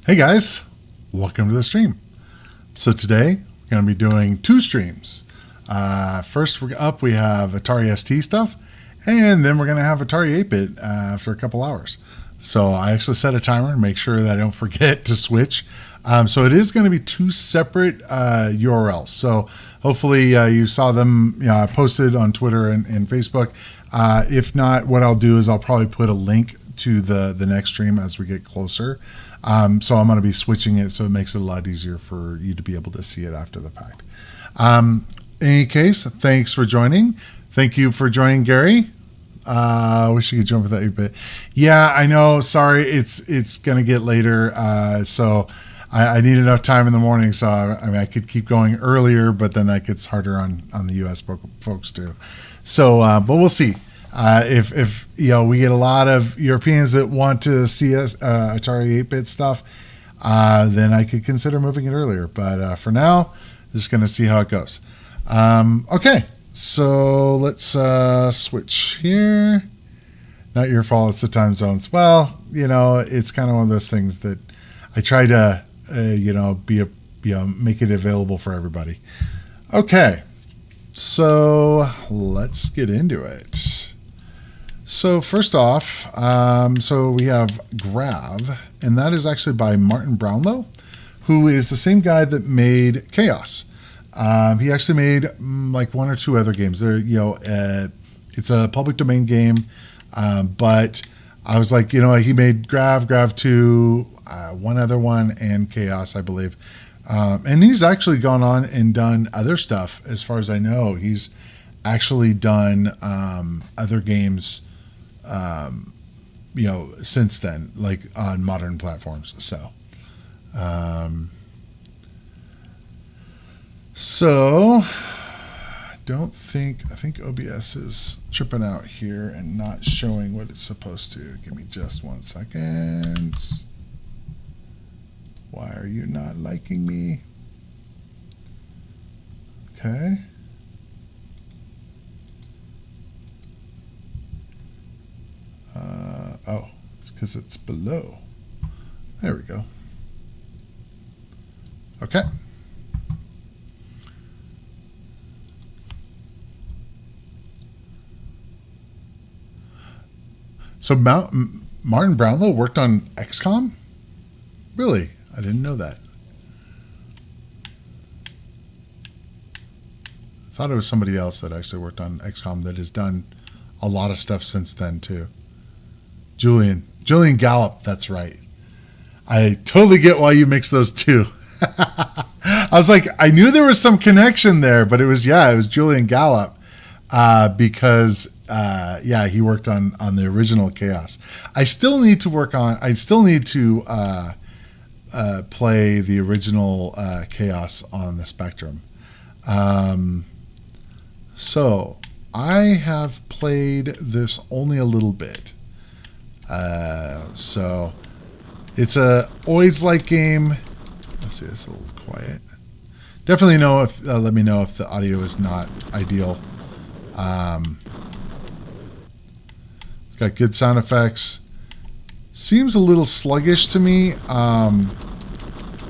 Hey guys, welcome to the stream. So today we're going to be doing two streams. First up we have Atari ST stuff, and then we're going to have Atari 8-bit after a couple hours. So I actually set a timer to make sure that I don't forget to switch. So it is going to be two separate URLs. So hopefully you saw them posted on Twitter and Facebook. If not, what I'll do is I'll probably put a link to the next stream as we get closer. So I'm going to be switching it so it makes it a lot easier for you to be able to see it after the fact. In any case, thanks for joining. Thank you for joining, Gary. I wish you could join for that 8-bit. Yeah, I know. Sorry, it's going to get later. So I need enough time in the morning. So I could keep going earlier, but then that gets harder on the U.S. folks too. So, but we'll see. If we get a lot of Europeans that want to see us Atari 8-bit stuff, then I could consider moving it earlier. But for now, just going to see how it goes. Okay, so let's switch here. Not your fault. It's the time zones. Well, it's kind of one of those things that I try to make it available for everybody. Okay, so let's get into it. So first off, so we have Grav, and that is actually by Martin Brownlow, who is the same guy that made Chaos. He actually made like one or two other games. It's a public domain game, but I was like, he made Grav 2, one other one, and Chaos, I believe. And he's actually gone on and done other stuff. As far as I know, he's actually done other games since then, like on modern platforms. So I think OBS is tripping out here and not showing what it's supposed to. Give me just 1 second. Why are you not liking me? Okay. It's because it's below. There we go. Okay. So Martin Brownlow worked on XCOM? Really? I didn't know that. I thought it was somebody else that actually worked on XCOM that has done a lot of stuff since then too. Julian Gallup, that's right. I totally get why you mixed those two. I was like, I knew there was some connection there, but it was Julian Gallup because he worked on the original Chaos. I still need to play the original Chaos on the Spectrum. So I have played this only a little bit. So it's a OIDS-like game. Let's see, it's a little quiet. Definitely let me know if the audio is not ideal. It's got good sound effects. Seems a little sluggish to me,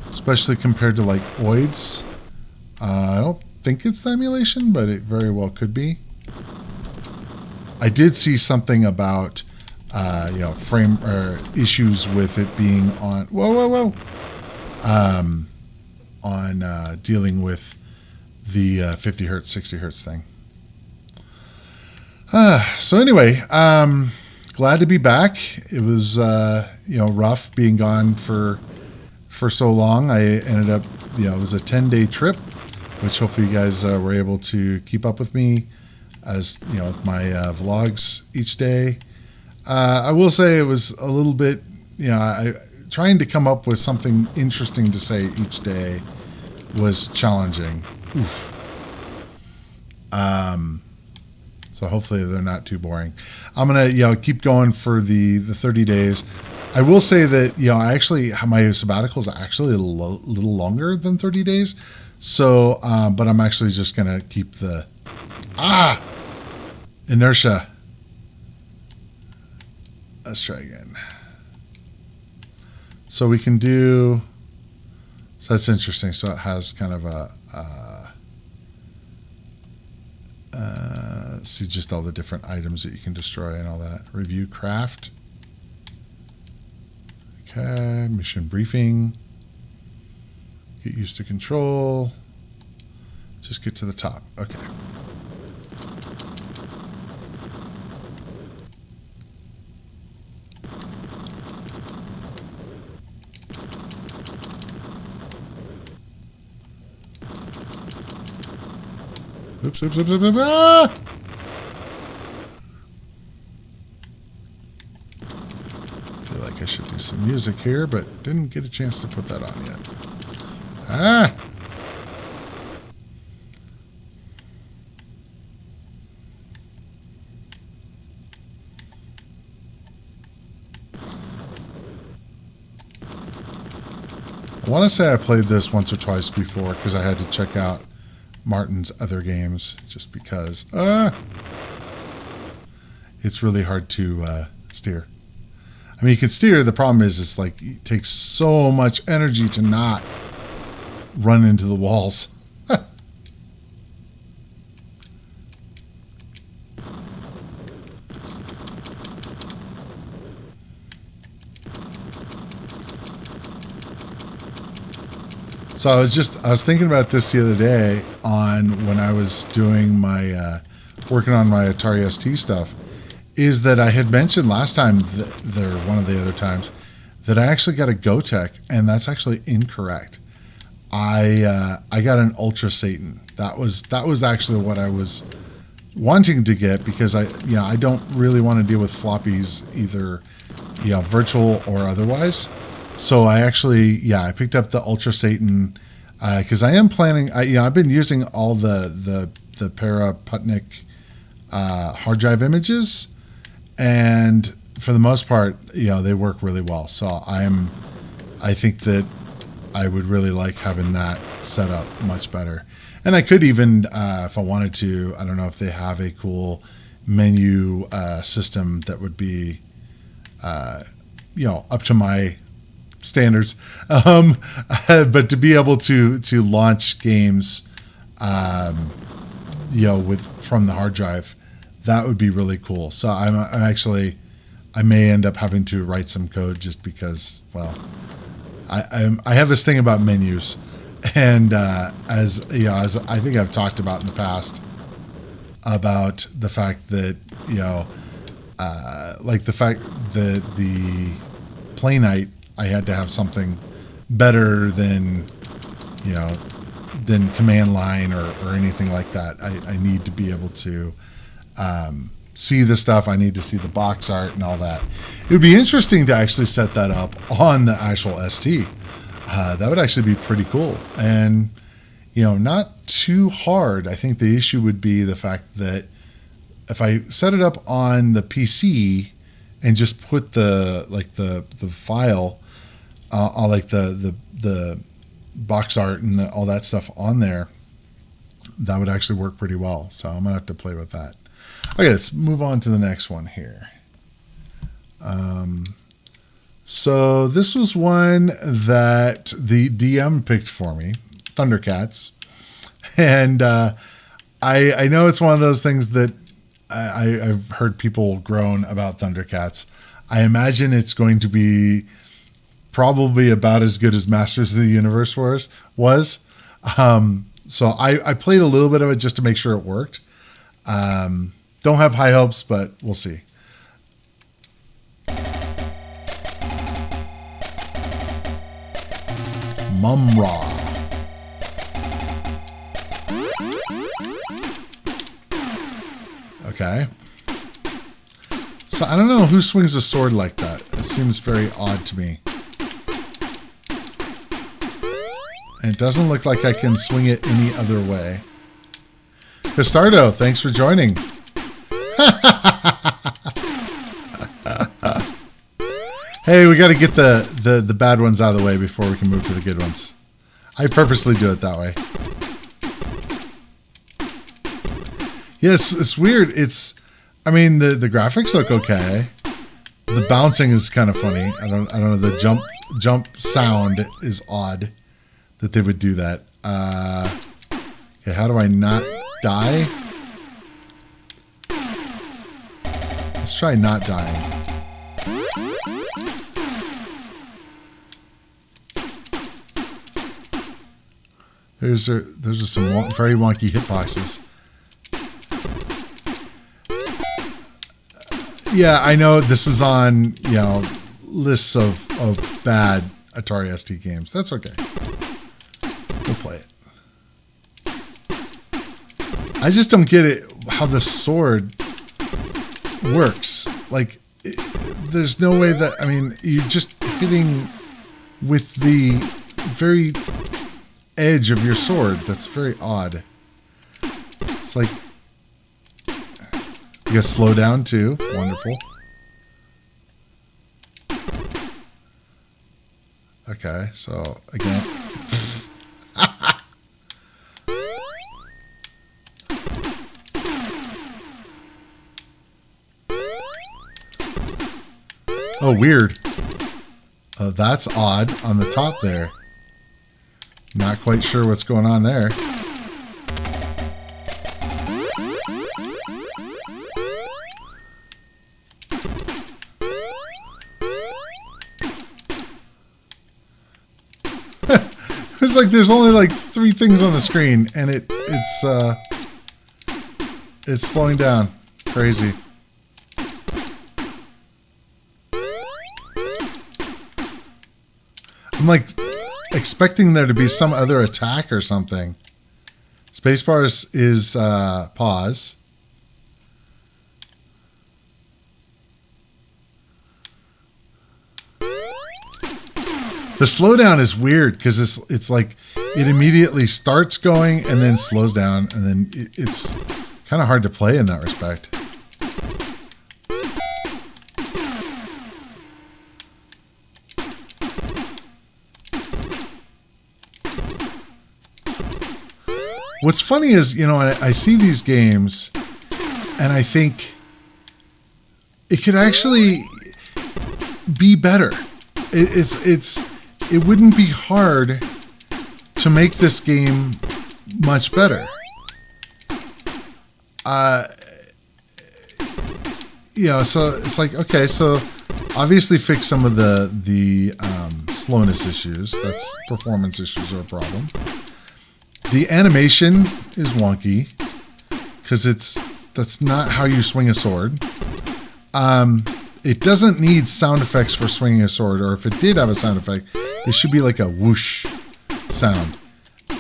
especially compared to like OIDS. I don't think it's the emulation, but it very well could be. I did see something about frame issues with it being on on dealing with the 50 hertz 60 hertz thing. So anyway, glad to be back. It was rough being gone for so long. I ended up it was a 10-day trip, which hopefully you guys were able to keep up with me as with my vlogs each day. I will say it was a little bit, trying to come up with something interesting to say each day was challenging. Oof. So hopefully they're not too boring. I'm gonna keep going for the 30 days. I will say that my sabbatical is actually a little longer than 30 days. So, but I'm actually just gonna keep the inertia. Let's try again. So we can do, so that's interesting. So it has kind of a, see just all the different items that you can destroy and all that. Review craft. Okay, mission briefing. Get used to control. Just get to the top. Okay. Oops, oops, oops, oops, oops. Ah! I feel like I should do some music here, but didn't get a chance to put that on yet. Ah! I want to say I played this once or twice before because I had to check out Martin's other games just because it's really hard to steer. I mean, you can steer. The problem is it's like it takes so much energy to not run into the walls. So I was thinking about this the other day on when I was doing my working on my Atari ST stuff, is that I had mentioned last time one of the other times that I actually got a GoTech, and that's actually incorrect. I got an Ultra Satan. That was actually what I was wanting to get because I don't really want to deal with floppies either, virtual or otherwise. So I picked up the Ultra Satan because I am planning. I've been using all the Paraputnik hard drive images, and for the most part, they work really well. So I think that I would really like having that set up much better. And I could even, if I wanted to, I don't know if they have a cool menu system that would be, up to my standards, but to be able to launch games, from the hard drive, that would be really cool. So I may end up having to write some code just because, well, I have this thing about menus, and as I think I've talked about in the past about the fact that like the fact that the Play Night, I had to have something better than command line or anything like that. I need to be able to see the stuff. I need to see the box art and all that. It would be interesting to actually set that up on the actual ST. That would actually be pretty cool. And, not too hard. I think the issue would be the fact that if I set it up on the PC and just put the file, all like the box art and all that stuff on there, that would actually work pretty well. So I'm gonna have to play with that. Okay, let's move on to the next one here. So this was one that the DM picked for me, Thundercats, and I know it's one of those things that I've heard people groan about Thundercats. I imagine it's going to be probably about as good as Masters of the Universe was. So I played a little bit of it just to make sure it worked. Don't have high hopes, but we'll see. Mumra. Okay. So I don't know who swings a sword like that. It seems very odd to me. And it doesn't look like I can swing it any other way. Pistardo, thanks for joining. Hey, we got to get the bad ones out of the way before we can move to the good ones. I purposely do it that way. Yes, it's weird. I mean, the graphics look okay. The bouncing is kind of funny. I don't know. The jump sound is odd that they would do that. Okay, how do I not die? Let's try not dying. Those are some very wonky hitboxes. Yeah, I know this is on, lists of bad Atari ST games. That's okay. We'll play it. I just don't get it, how the sword works. Like, there's no way that, you're just hitting with the very edge of your sword. That's very odd. It's like, you got slow down too. Wonderful. Okay, so again. Oh, weird. That's odd on the top there. Not quite sure what's going on there. It's like there's only like 3 things on the screen, and it's slowing down. Crazy. I'm like expecting there to be some other attack or something. Spacebar is pause. The slowdown is weird because it's like it immediately starts going and then slows down, and then it's kind of hard to play in that respect. What's funny is, I see these games and I think it could actually be better. It wouldn't be hard to make this game much better. So it's like, okay, so obviously fix some of the slowness issues. That's performance issues are a problem. The animation is wonky because that's not how you swing a sword. It doesn't need sound effects for swinging a sword, or if it did have a sound effect, it should be like a whoosh sound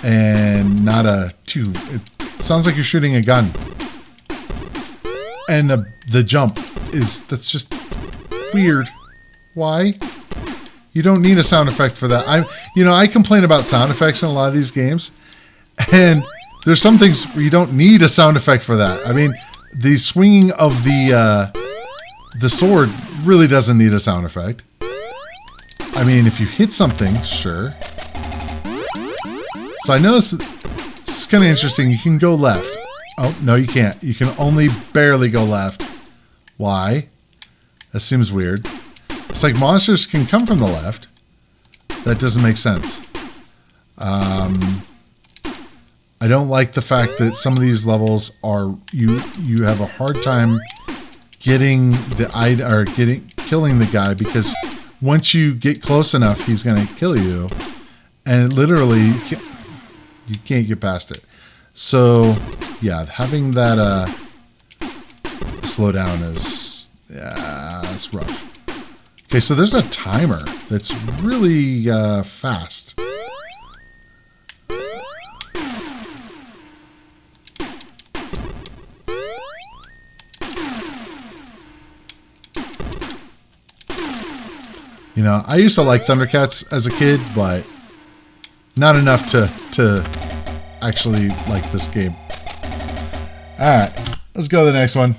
and not a two. It sounds like you're shooting a gun. And the jump that's just weird. Why? You don't need a sound effect for that. I complain about sound effects in a lot of these games, and there's some things where you don't need a sound effect for that. The swinging of the sword really doesn't need a sound effect. If you hit something, sure. So I noticed this is kind of interesting. You can go left. Oh, no, you can't. You can only barely go left. Why? That seems weird. It's like monsters can come from the left. That doesn't make sense. I don't like the fact that some of these levels are you have a hard time killing the guy, because once you get close enough, he's going to kill you, and literally you can't get past it. So yeah, having that slowdown is that's rough. Okay, so there's a timer that's really fast. I used to like Thundercats as a kid, but not enough to actually like this game. Alright, let's go to the next one.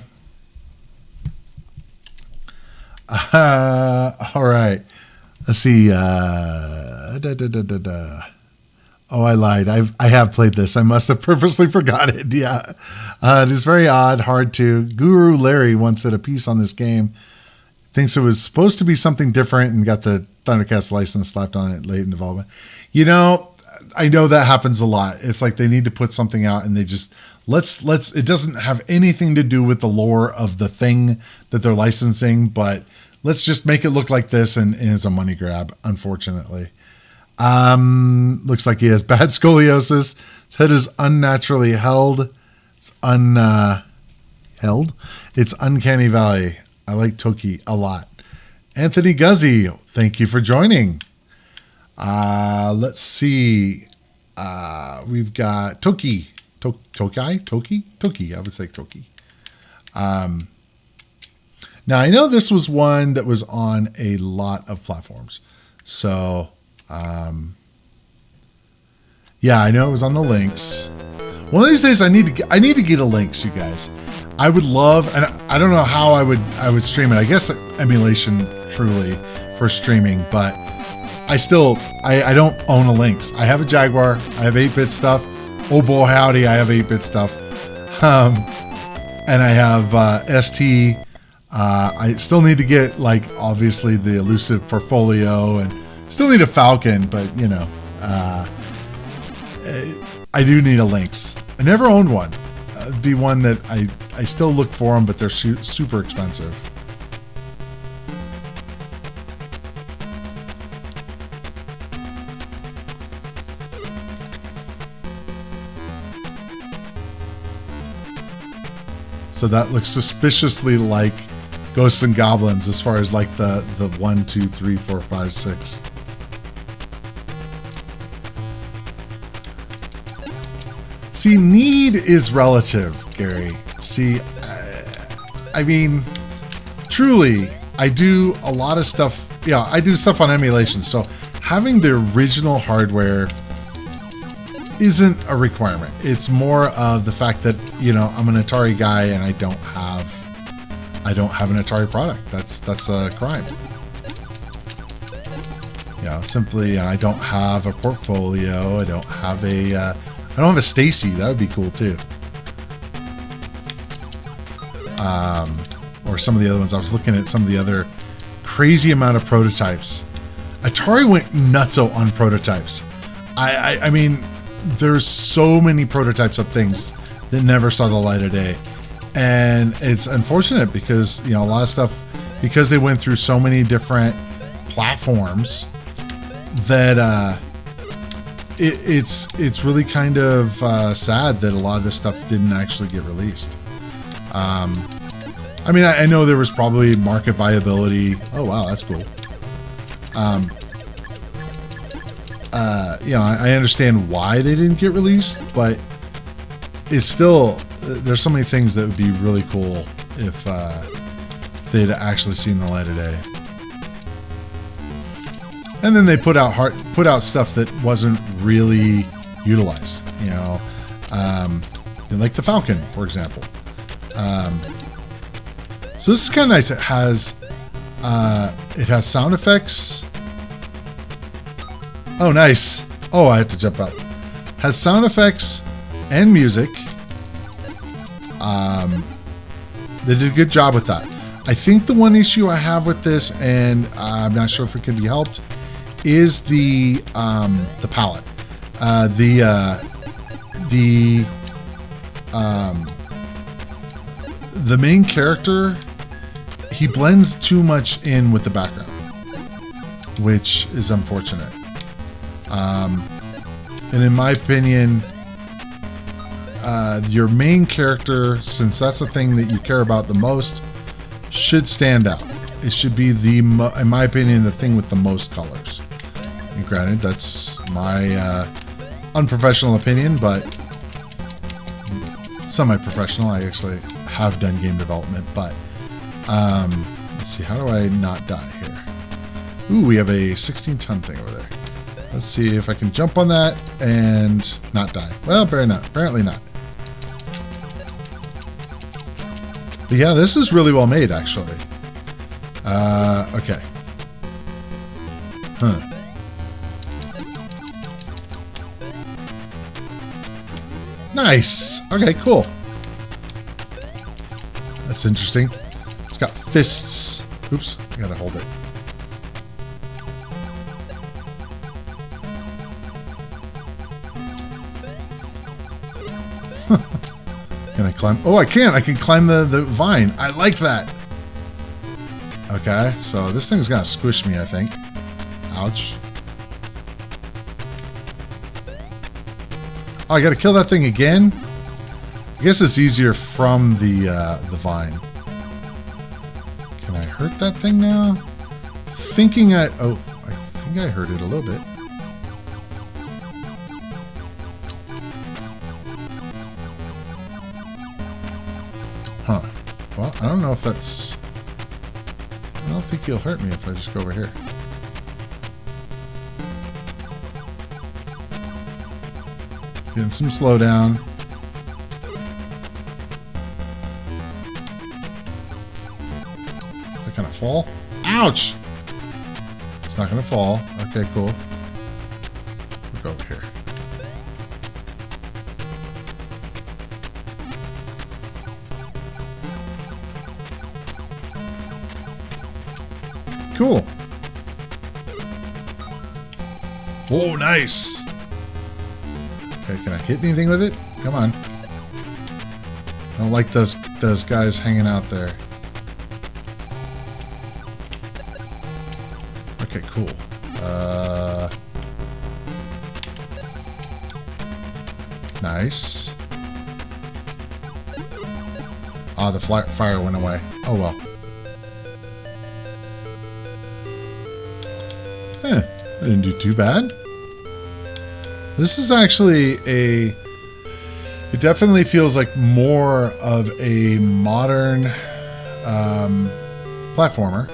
Alright, let's see. Oh, I lied. I have played this. I must have purposely forgot it. Yeah. It is very odd, hard to. Guru Larry once did a piece on this game. thinks it was supposed to be something different and got the Thundercats license slapped on it late in development. You know, I know that happens a lot. It's like they need to put something out and they just let's it doesn't have anything to do with the lore of the thing that they're licensing, but let's just make it look like this, and it's a money grab, unfortunately. Looks like he has bad scoliosis. His head is unnaturally held. It's held. It's Uncanny Valley. I like Toki a lot. Anthony Guzzi, thank you for joining. Let's see. We've got Toki. Toki? I would say Toki. Now, I know this was one that was on a lot of platforms. So, yeah, I know it was on the links. One of these days, I need to get a links, you guys. I would love, and I don't know how I would stream it. I guess emulation, truly, for streaming, but I don't own a Lynx. I have a Jaguar. I have 8-bit stuff. Oh boy, howdy, I have 8-bit stuff. And I have ST. I still need to get, like, obviously the elusive Portfolio, and still need a Falcon, but, you know, I do need a Lynx. I never owned one. It'd be one that I still look for them, but they're super expensive. So that looks suspiciously like Ghosts and Goblins as far as like the 1, 2, 3, 4, 5, 6. See, need is relative, Gary. See, I mean, truly, I do a lot of stuff. Yeah, I do stuff on emulation. So having the original hardware isn't a requirement. It's more of the fact that, you know, I'm an Atari guy and I don't have an Atari product. That's a crime. You know, simply, I don't have a Portfolio. I don't have a Stacy. That would be cool too. Or some of the other ones. I was looking at some of the other crazy amount of prototypes. Atari went nutso on prototypes. I mean, there's so many prototypes of things that never saw the light of day. And it's unfortunate because, you know, a lot of stuff, because they went through so many different platforms that it's really kind of sad that a lot of this stuff didn't actually get released. I mean, I know there was probably market viability. Oh, wow, that's cool. You know, I understand why they didn't get released, but it's still, there's so many things that would be really cool if they'd actually seen the light of day. And then they put out stuff that wasn't really utilized, you know, like the Falcon, for example. So this is kind of nice. It has sound effects. Oh, nice. Oh, I have to jump up. Has sound effects and music. They did a good job with that. I think the one issue I have with this, and I'm not sure if it can be helped, is the palette. The main character, he blends too much in with the background, which is unfortunate. And in my opinion, your main character, since that's the thing that you care about the most, should stand out. It should be in my opinion, the thing with the most colors. And granted, that's my unprofessional opinion, but semi-professional. I actually have done game development, but let's see, how do I not die here? Ooh, we have a 16-ton thing over there. Let's see if I can jump on that and not die. Well, apparently not. But yeah, this is really well made, actually. Okay. Huh. Nice. Okay, cool. That's interesting. It's got fists. Oops. I gotta hold it. Can I climb? Oh, I can! I can climb the vine. I like that! Okay, so this thing's gonna squish me, I think. Ouch. Oh, I gotta kill that thing again? I guess it's easier from the vine. Can I hurt that thing now? I think I hurt it a little bit. Huh. Well, I don't know if that's... I don't think he'll hurt me if I just go over here. Getting some slowdown. Is it gonna fall? Ouch! It's not gonna fall. Okay, cool. We'll go over here. Cool. Oh, nice. Okay, can I hit anything with it? Come on. I don't like those guys hanging out there. Okay, cool. Nice. Ah, the fire went away. Oh well. I didn't do too bad. This is actually it definitely feels like more of a modern platformer.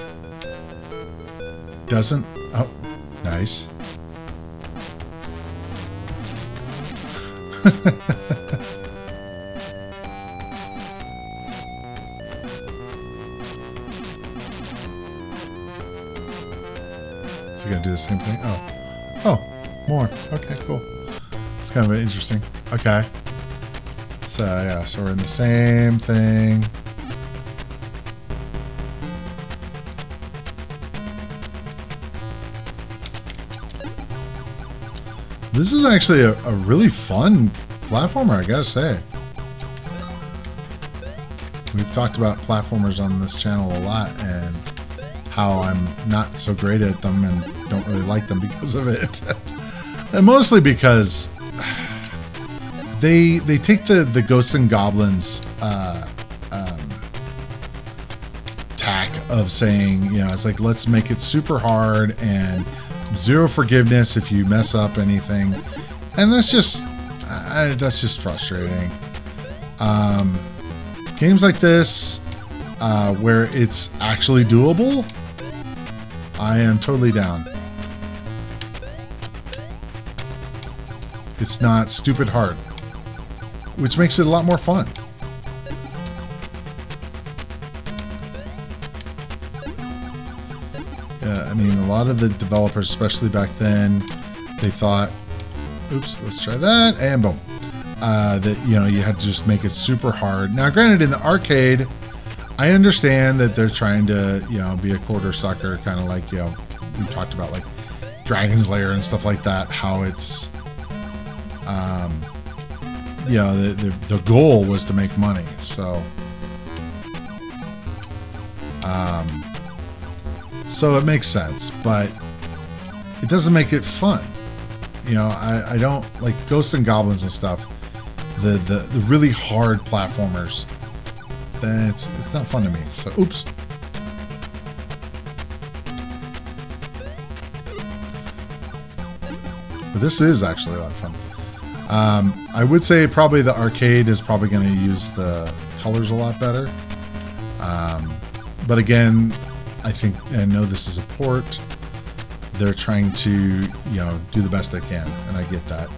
Doesn't, oh, nice. Is he gonna do the same thing? Oh, more. Okay, cool. It's kind of interesting. Okay. So yeah, so we're in the same thing. This is actually a really fun platformer, I gotta say. We've talked about platformers on this channel a lot and how I'm not so great at them and don't really like them because of it. And mostly because they take the Ghosts and Goblins tack of saying, you know, it's like, let's make it super hard and zero forgiveness if you mess up anything. And that's just frustrating. Games like this, where it's actually doable, I am totally down. It's not stupid hard, which makes it a lot more fun. Yeah, I mean, a lot of the developers, especially back then, they thought, oops, let's try that, and boom. That, you know, you had to just make it super hard. Now, granted, in the arcade, I understand that they're trying to, you know, be a quarter sucker, kind of like, you know, we talked about like Dragon's Lair and stuff like that, how it's, you know, the goal was to make money. So, so it makes sense, but it doesn't make it fun. You know, I don't like Ghosts and Goblins and stuff. The really hard platformers. It's not fun to me. So, oops. But this is actually a lot of fun. I would say probably the arcade is probably going to use the colors a lot better. But again, I know this is a port. They're trying to, you know, do the best they can, and I get that.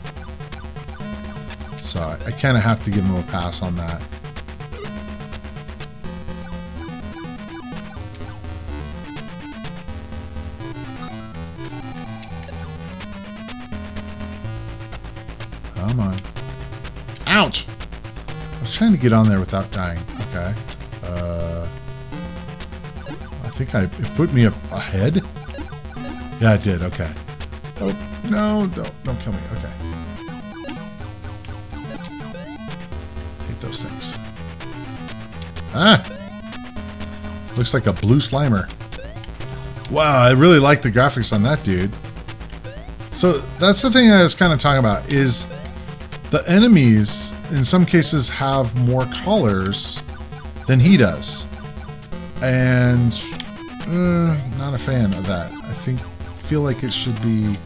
So I kind of have to give them a pass on that. Come on. Ouch! I was trying to get on there without dying. Okay. I think it put me ahead. Yeah, it did. Okay. Oh, no, don't kill me. Okay. Hate those things. Ah! Looks like a blue Slimer. Wow, I really like the graphics on that dude. So that's the thing I was kind of talking about, is the enemies in some cases have more colors than he does. And not a fan of that. I feel like it should be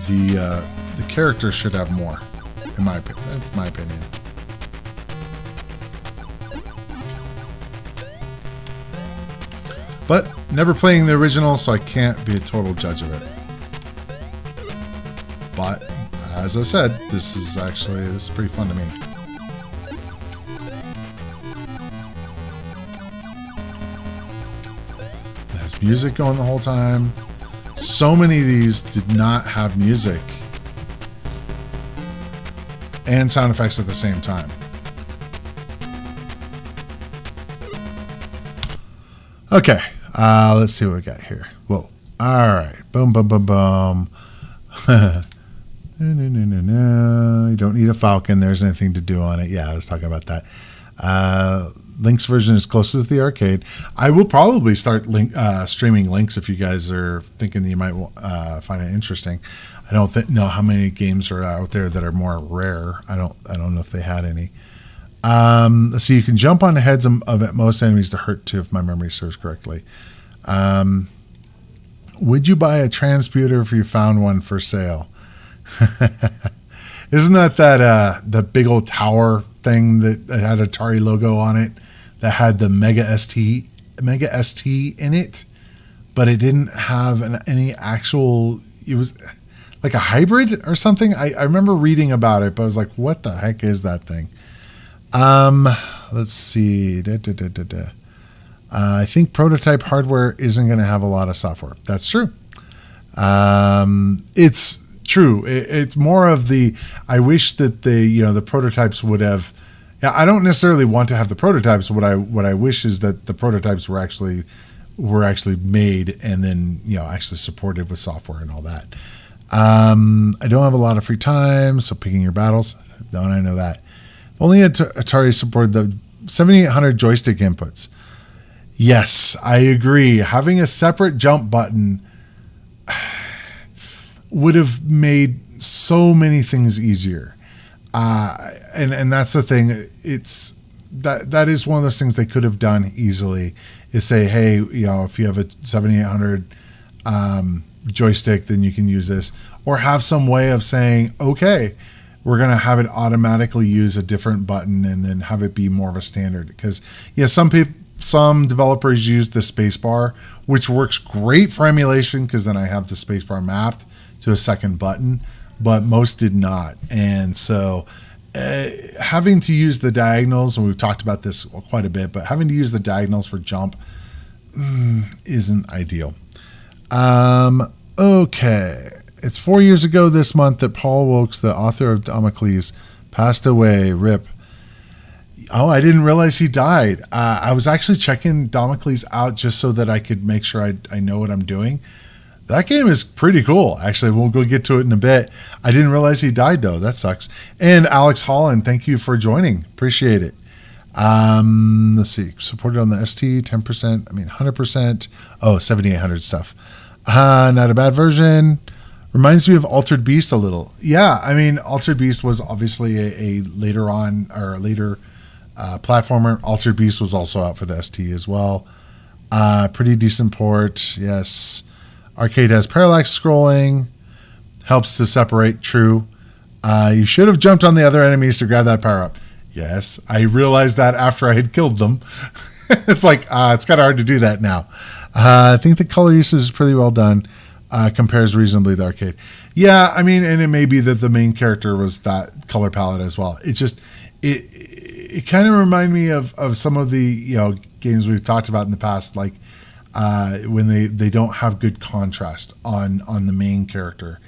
the character should have more, in my opinion. That's my opinion. But never playing the original, so I can't be a total judge of it. But as I've said, this is pretty fun to me. It has music going the whole time. So many of these did not have music and sound effects at the same time. Okay, let's see what we got here. Whoa. All right. Boom, boom, boom, boom. No. You don't need a Falcon. There's anything to do on it. Yeah, I was talking about that. Link's version is closest to the arcade. I will probably start streaming Links if you guys are thinking that you might find it interesting. I don't know how many games are out there that are more rare. I don't know if they had any. So you can jump on the heads of most enemies to hurt too, if my memory serves correctly. Would you buy a transputer if you found one for sale? Isn't that the big old tower thing that had Atari logo on it, that had the Mega ST in it, but it didn't have any actual, it was like a hybrid or something? I remember reading about it, but I was like, what the heck is that thing? Let's see. I think prototype hardware isn't going to have a lot of software. That's true. It's true. It's more of the, I wish that the prototypes would have, yeah, I don't necessarily want to have the prototypes. What I wish is that the prototypes were actually made and then, actually supported with software and all that. I don't have a lot of free time, so picking your battles. Don't I know that? Only Atari supported the 7800 joystick inputs. Yes, I agree. Having a separate jump button would have made so many things easier. And that's the thing. It's that is one of those things they could have done easily, is say, hey, if you have a 7800 joystick, then you can use this, or have some way of saying, okay, we're going to have it automatically use a different button and then have it be more of a standard. Because some developers use the spacebar, which works great for emulation because then I have the spacebar mapped to a second button, but most did not. And so having to use the diagonals, and we've talked about this quite a bit, but having to use the diagonals for jump isn't ideal. Okay. It's 4 years ago this month that Paul Wilkes, the author of Damocles, passed away. RIP. Oh, I didn't realize he died. I was actually checking Damocles out just so that I could make sure I know what I'm doing. That game is pretty cool. Actually, we'll go get to it in a bit. I didn't realize he died, though. That sucks. And Alex Holland, thank you for joining. Appreciate it. Let's see. Supported on the ST, 10%. 100%. Oh, 7800 stuff. Not a bad version. Reminds me of Altered Beast a little. Yeah, Altered Beast was obviously a later platformer. Altered Beast was also out for the ST as well. Pretty decent port, yes. Arcade has parallax scrolling. Helps to separate, true. You should have jumped on the other enemies to grab that power up. Yes, I realized that after I had killed them. It's like, it's kind of hard to do that now. I think the color usage is pretty well done. Compares reasonably to the arcade. Yeah, and it may be that the main character was that color palette as well. It just, it kind of reminded me of some of the games we've talked about in the past, like when they don't have good contrast on the main character,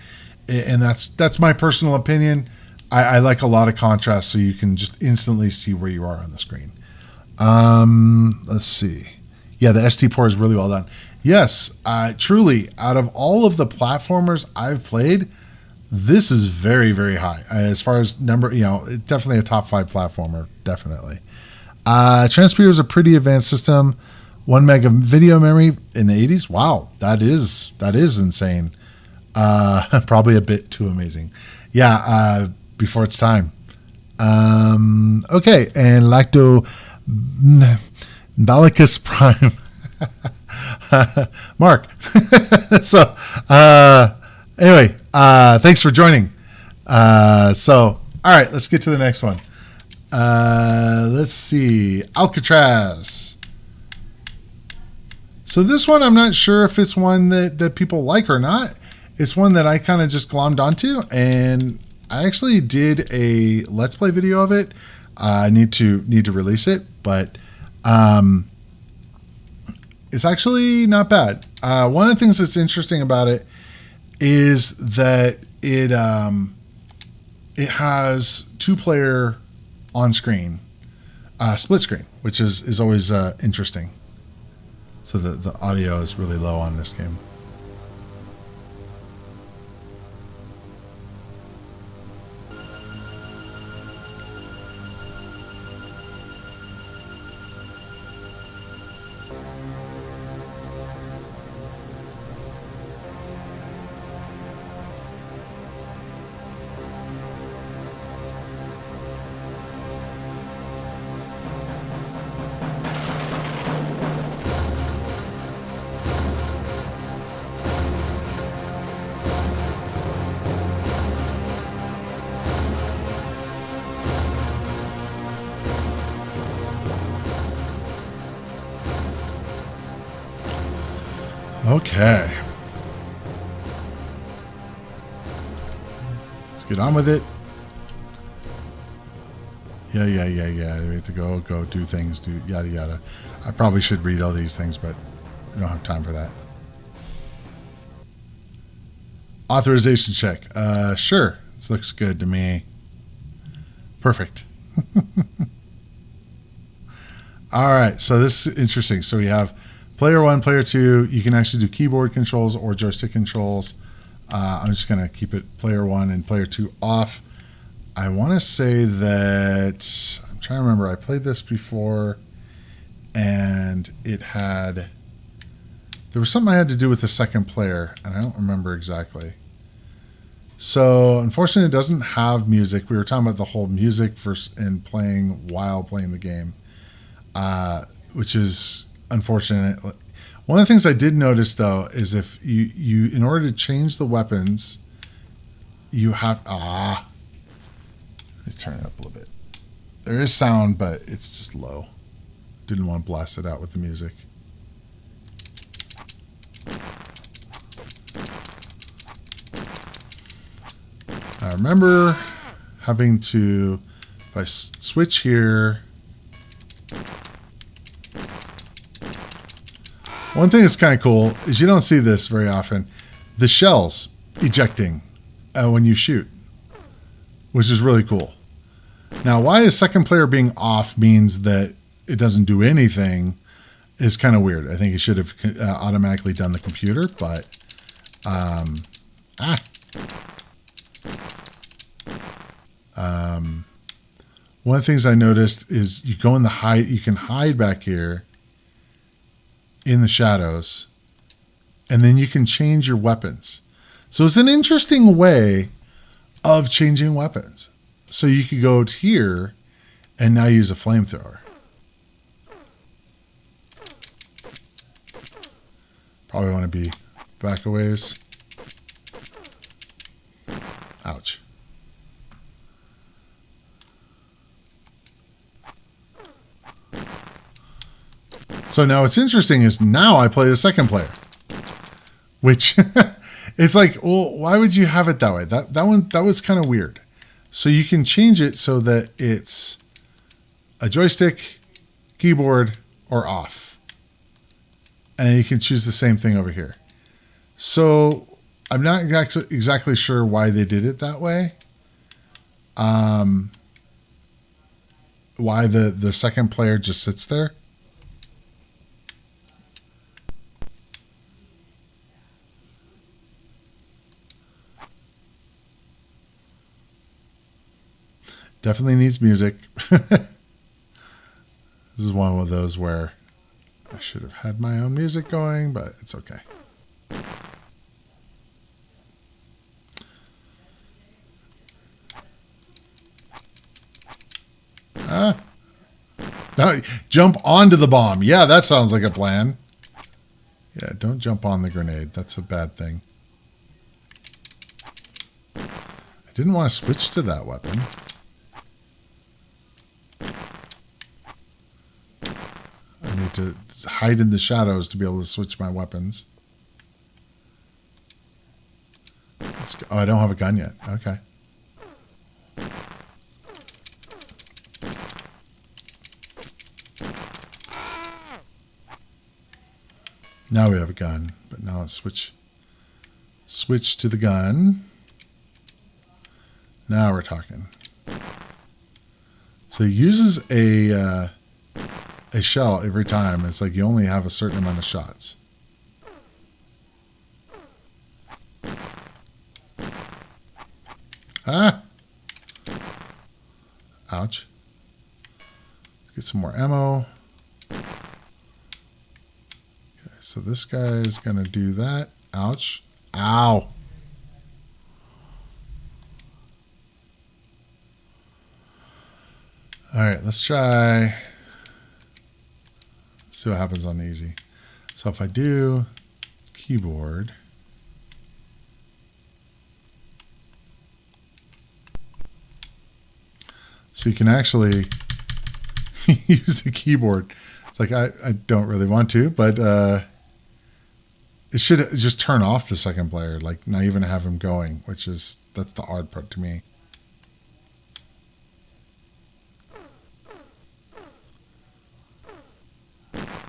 and that's my personal opinion. I like a lot of contrast so you can just instantly see where you are on the screen. Let's see. Yeah, the ST port is really well done. Yes, truly, out of all of the platformers I've played, this is very, very high. As far as number, definitely a top 5 platformer, definitely. Transpeater is a pretty advanced system. 1 meg of video memory in the 80s. Wow, that is insane. Probably a bit too amazing. Yeah, before its time. Okay, and Damocles Prime. Mark. So, anyway, thanks for joining. All right, let's get to the next one. Let's see. Alcatraz. So this one, I'm not sure if it's one that people like or not. It's one that I kind of just glommed onto, and I actually did a Let's Play video of it. I need to release it, but it's actually not bad. One of the things that's interesting about it is that it has 2-player on screen, split screen, which is always interesting. So the audio is really low on this game. Okay. Let's get on with it. Yeah. We have to go do things, do yada yada. I probably should read all these things, but I don't have time for that. Authorization check. Sure. This looks good to me. Perfect. All right. So this is interesting. So we have player 1, player 2. You can actually do keyboard controls or joystick controls. I'm just going to keep it player 1 and player 2 off. I want to say that I'm trying to remember. I played this before, and there was something I had to do with the second player, and I don't remember exactly. So unfortunately, it doesn't have music. We were talking about the whole music and playing while playing the game, which is unfortunate. One of the things I did notice though is if you in order to change the weapons, you have let me turn it up a little bit. There is sound, but it's just low. Didn't want to blast it out with the music. I remember having to, if I switch here. One thing that's kind of cool is you don't see this very often. The shells ejecting when you shoot, which is really cool. Now, why is second player being off means that it doesn't do anything is kind of weird. I think it should have automatically done the computer, but one of the things I noticed is you go in the hide. You can hide back here in the shadows, and then you can change your weapons. So it's an interesting way of changing weapons. So you could go to here and now use a flamethrower. Probably want to be back a ways. Ouch. So now what's interesting is now I play the second player, which it's like, well, why would you have it that way? That was kind of weird. So you can change it so that it's a joystick, keyboard, or off. And you can choose the same thing over here. So I'm not exactly sure why they did it that way. Why the second player just sits there. Definitely needs music. This is one of those where I should have had my own music going, but it's okay. No, jump onto the bomb. Yeah, that sounds like a plan. Yeah, don't jump on the grenade. That's a bad thing. I didn't want to switch to that weapon. I need to hide in the shadows to be able to switch my weapons. Oh, I don't have a gun yet. Okay. Now we have a gun, but now let's switch to the gun. Now we're talking. So he uses a shell every time. It's like you only have a certain amount of shots. Ah! Ouch. Get some more ammo. So this guy is going to do that. Ouch. Ow. All right, let's try. See what happens on easy. So if I do keyboard. So you can actually use the keyboard. It's like I don't really want to, but it should just turn off the second player, like not even have him going, that's the odd part to me.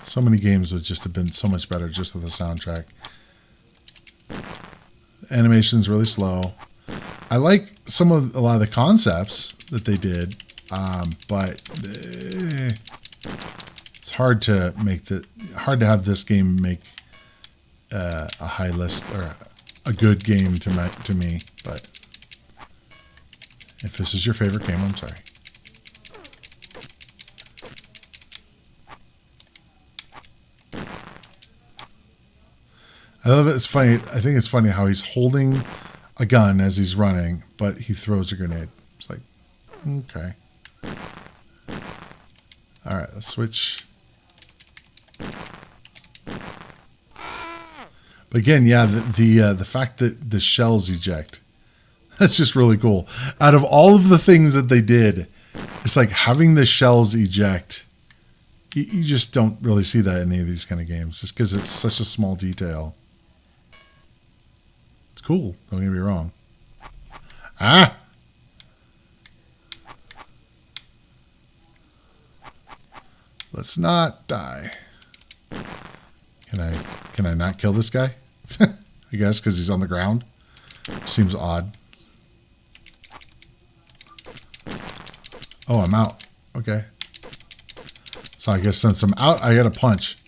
So many games would just have been so much better just with the soundtrack. Animation's really slow. I like a lot of the concepts that they did, but it's hard to have this game make a high list or a good game to me. But if this is your favorite game, I'm sorry. I love it. It's funny. I think it's funny how he's holding a gun as he's running, but he throws a grenade. It's like, okay. All right, let's switch. But again, yeah, the fact that the shells eject, that's just really cool. Out of all of the things that they did, it's like having the shells eject. You just don't really see that in any of these kind of games, just because it's such a small detail. It's cool. Don't get me wrong. Ah! Let's not die. Can I not kill this guy? I guess because he's on the ground. Seems odd. Oh, I'm out. Okay. So I guess since I'm out, I got to punch.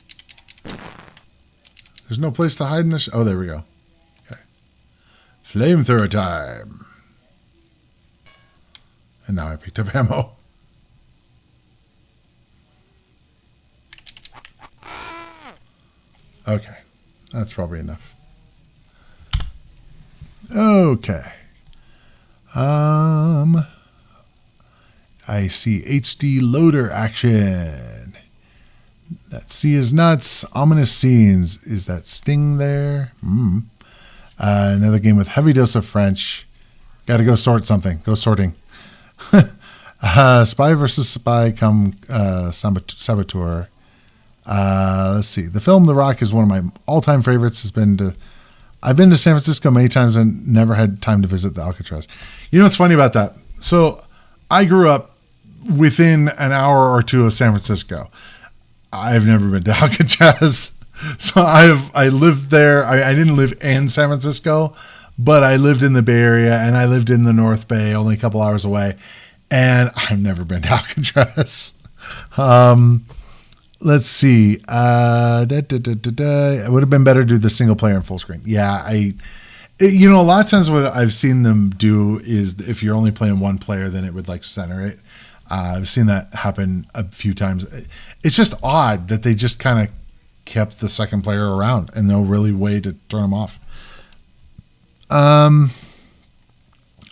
There's no place to hide in this. Oh, there we go. Okay. Flamethrower time. And now I picked up ammo. Okay. That's probably enough. Okay. I see HD loader action. That C is nuts. Ominous scenes. Is that Sting there? Another game with heavy dose of French. Got to go sort something. Go sorting. Spy versus Spy come Saboteur. Let's see. The film The Rock is one of my all-time favorites. I've been to San Francisco many times and never had time to visit the Alcatraz. You know what's funny about that? So I grew up within an hour or two of San Francisco. I've never been to Alcatraz. So I lived there. I didn't live in San Francisco, but I lived in the Bay Area and I lived in the North Bay, only a couple hours away. And I've never been to Alcatraz. Let's see. It would have been better to do the single player and full screen. Yeah, A lot of times what I've seen them do is if you're only playing one player, then it would like center it. I've seen that happen a few times. It's just odd that they just kind of kept the second player around and no really way to turn them off.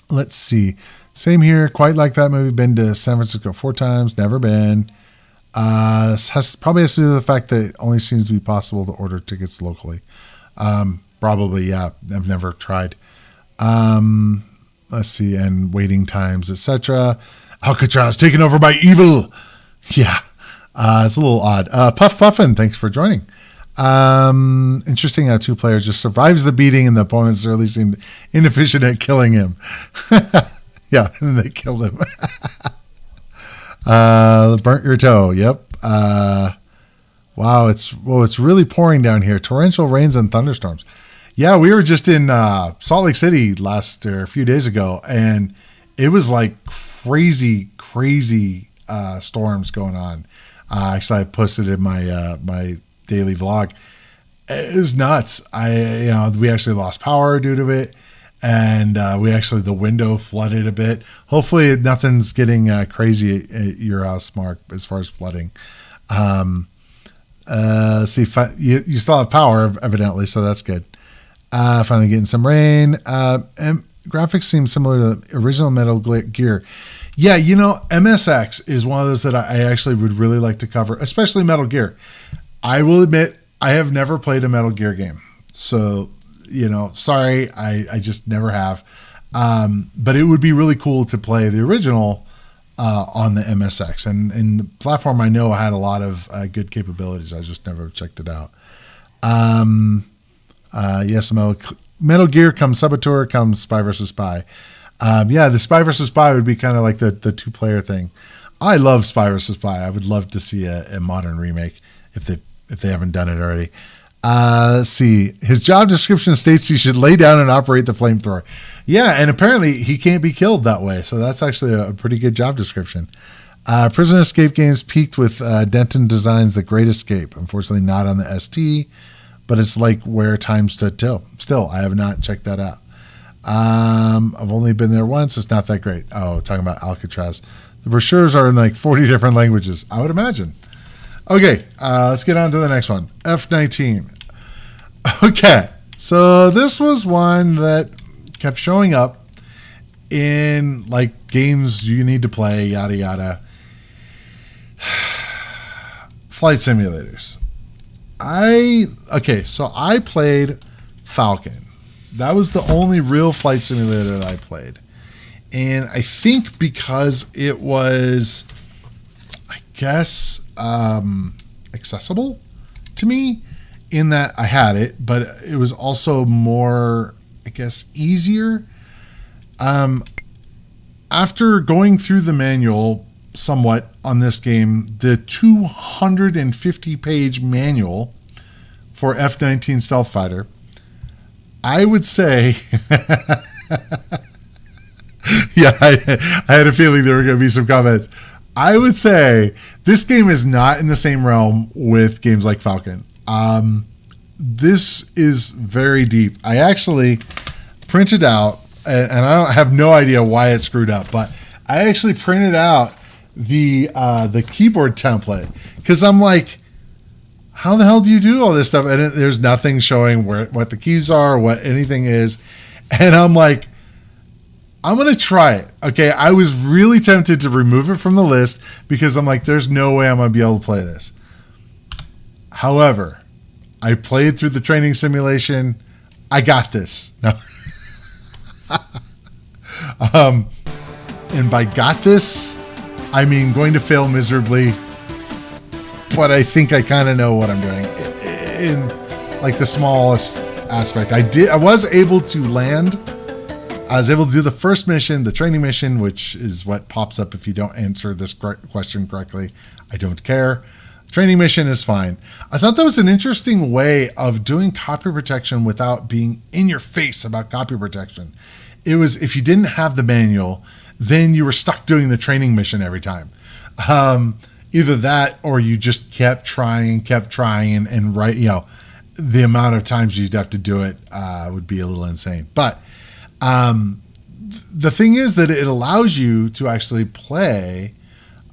Let's see. Same here. Quite like that movie. Been to San Francisco 4 times. Never been. Probably has to do with the fact that it only seems to be possible to order tickets locally. Probably, yeah. I've never tried. Let's see. And waiting times, etc. Alcatraz taken over by evil. Yeah. It's a little odd. Puff Puffin, thanks for joining. Interesting how 2 players just survives the beating and the opponents really seemed inefficient at killing him. Yeah, and they killed him. Burnt your toe. Yep. Wow, it's really pouring down here. Torrential rains and thunderstorms. Yeah, we were just in Salt Lake City a few days ago, and it was like crazy storms going on. Actually, I posted in my my daily vlog. It was nuts. We actually lost power due to it, and the window flooded a bit. Hopefully, nothing's getting crazy at your house, Mark, as far as flooding. Let's see. You still have power, evidently, so that's good. Finally getting some rain. And graphics seem similar to the original Metal Gear. Yeah, MSX is one of those that I actually would really like to cover, especially Metal Gear. I will admit, I have never played a Metal Gear game. So, sorry, I just never have. But it would be really cool to play the original on the MSX. And the platform I know had a lot of good capabilities. I just never checked it out. Yes, Metal Gear comes Saboteur, comes Spy vs. Spy. The Spy vs. Spy would be kind of like the 2-player thing. I love Spy vs. Spy. I would love to see a modern remake if they haven't done it already. Let's see. His job description states he should lay down and operate the flamethrower. Yeah, and apparently he can't be killed that way. So that's actually a pretty good job description. Prison Escape games peaked with Denton Designs' The Great Escape. Unfortunately, not on the ST, but it's like where time stood still. I have not checked that out. I've only been there once. It's not that great. Oh, talking about Alcatraz. The brochures are in like 40 different languages, I would imagine. Okay, let's get on to the next one. F-19. Okay, so this was one that kept showing up in like games you need to play, yada yada. Flight simulators. So I played Falcon. That was the only real flight simulator that I played. And I think because it was, accessible to me in that I had it, but it was also more, easier. After going through the manual somewhat on this game, the 250-page manual for F-19 Stealth Fighter, I would say, I had a feeling there were going to be some comments. I would say this game is not in the same realm with games like Falcon. This is very deep. I actually printed out, and I have no idea why it screwed up, but I actually printed out the keyboard template because I'm like, how the hell do you do all this stuff? And there's nothing showing what the keys are, or what anything is. And I'm like, I'm going to try it. Okay. I was really tempted to remove it from the list because I'm like, there's no way I'm going to be able to play this. However, I played through the training simulation. I got this. No. And by got this, I mean going to fail miserably, but I think I kind of know what I'm doing in like the smallest aspect. I was able to land. I was able to do the first mission, the training mission, which is what pops up if you don't answer this question correctly. I don't care. Training mission is fine. I thought that was an interesting way of doing copy protection without being in your face about copy protection. It was, if you didn't have the manual, then you were stuck doing the training mission every time. Either that or you just kept trying and right, the amount of times you'd have to do it would be a little insane. But the thing is that it allows you to actually play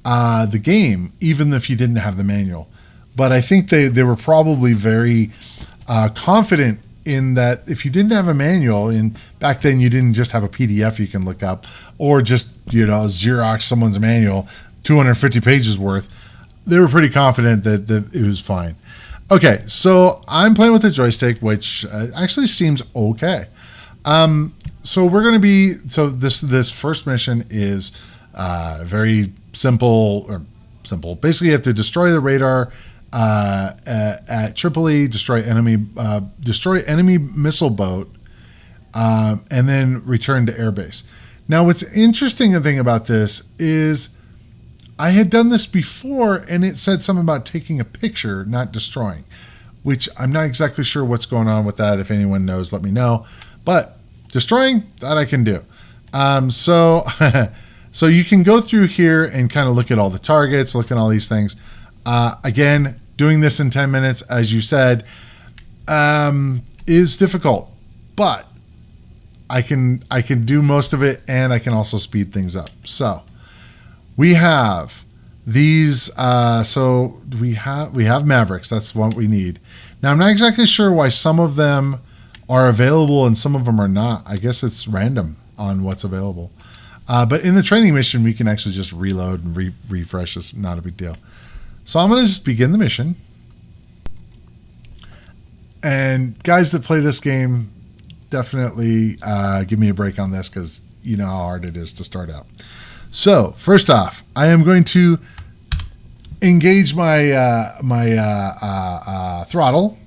the game, even if you didn't have the manual. But I think they were probably very confident in that if you didn't have a manual, and back then you didn't just have a PDF you can look up, or just, you know, Xerox someone's manual, 250 pages worth, they were pretty confident that it was fine. Okay, so I'm playing with the joystick, which actually seems okay. So we're going to be, so this first mission is very simple. Basically, you have to destroy the radar at Tripoli, destroy enemy missile boat, and then return to airbase. Now, what's interesting thing about this is I had done this before, and it said something about taking a picture, not destroying, which I'm not exactly sure what's going on with that. If anyone knows, let me know. But destroying, that I can do. So you can go through here and kind of look at all the targets, look at all these things. Again, doing this in 10 minutes, as you said, is difficult, but I can do most of it, and I can also speed things up. So we have these. So we have Mavericks. That's what we need. Now I'm not exactly sure why some of them are available and some of them are not. I guess it's random on what's available. But in the training mission, we can actually just reload and refresh. It's not a big deal. So I'm going to just begin the mission. And guys that play this game, definitely give me a break on this, because you know how hard it is to start out. So first off, I am going to engage my throttle,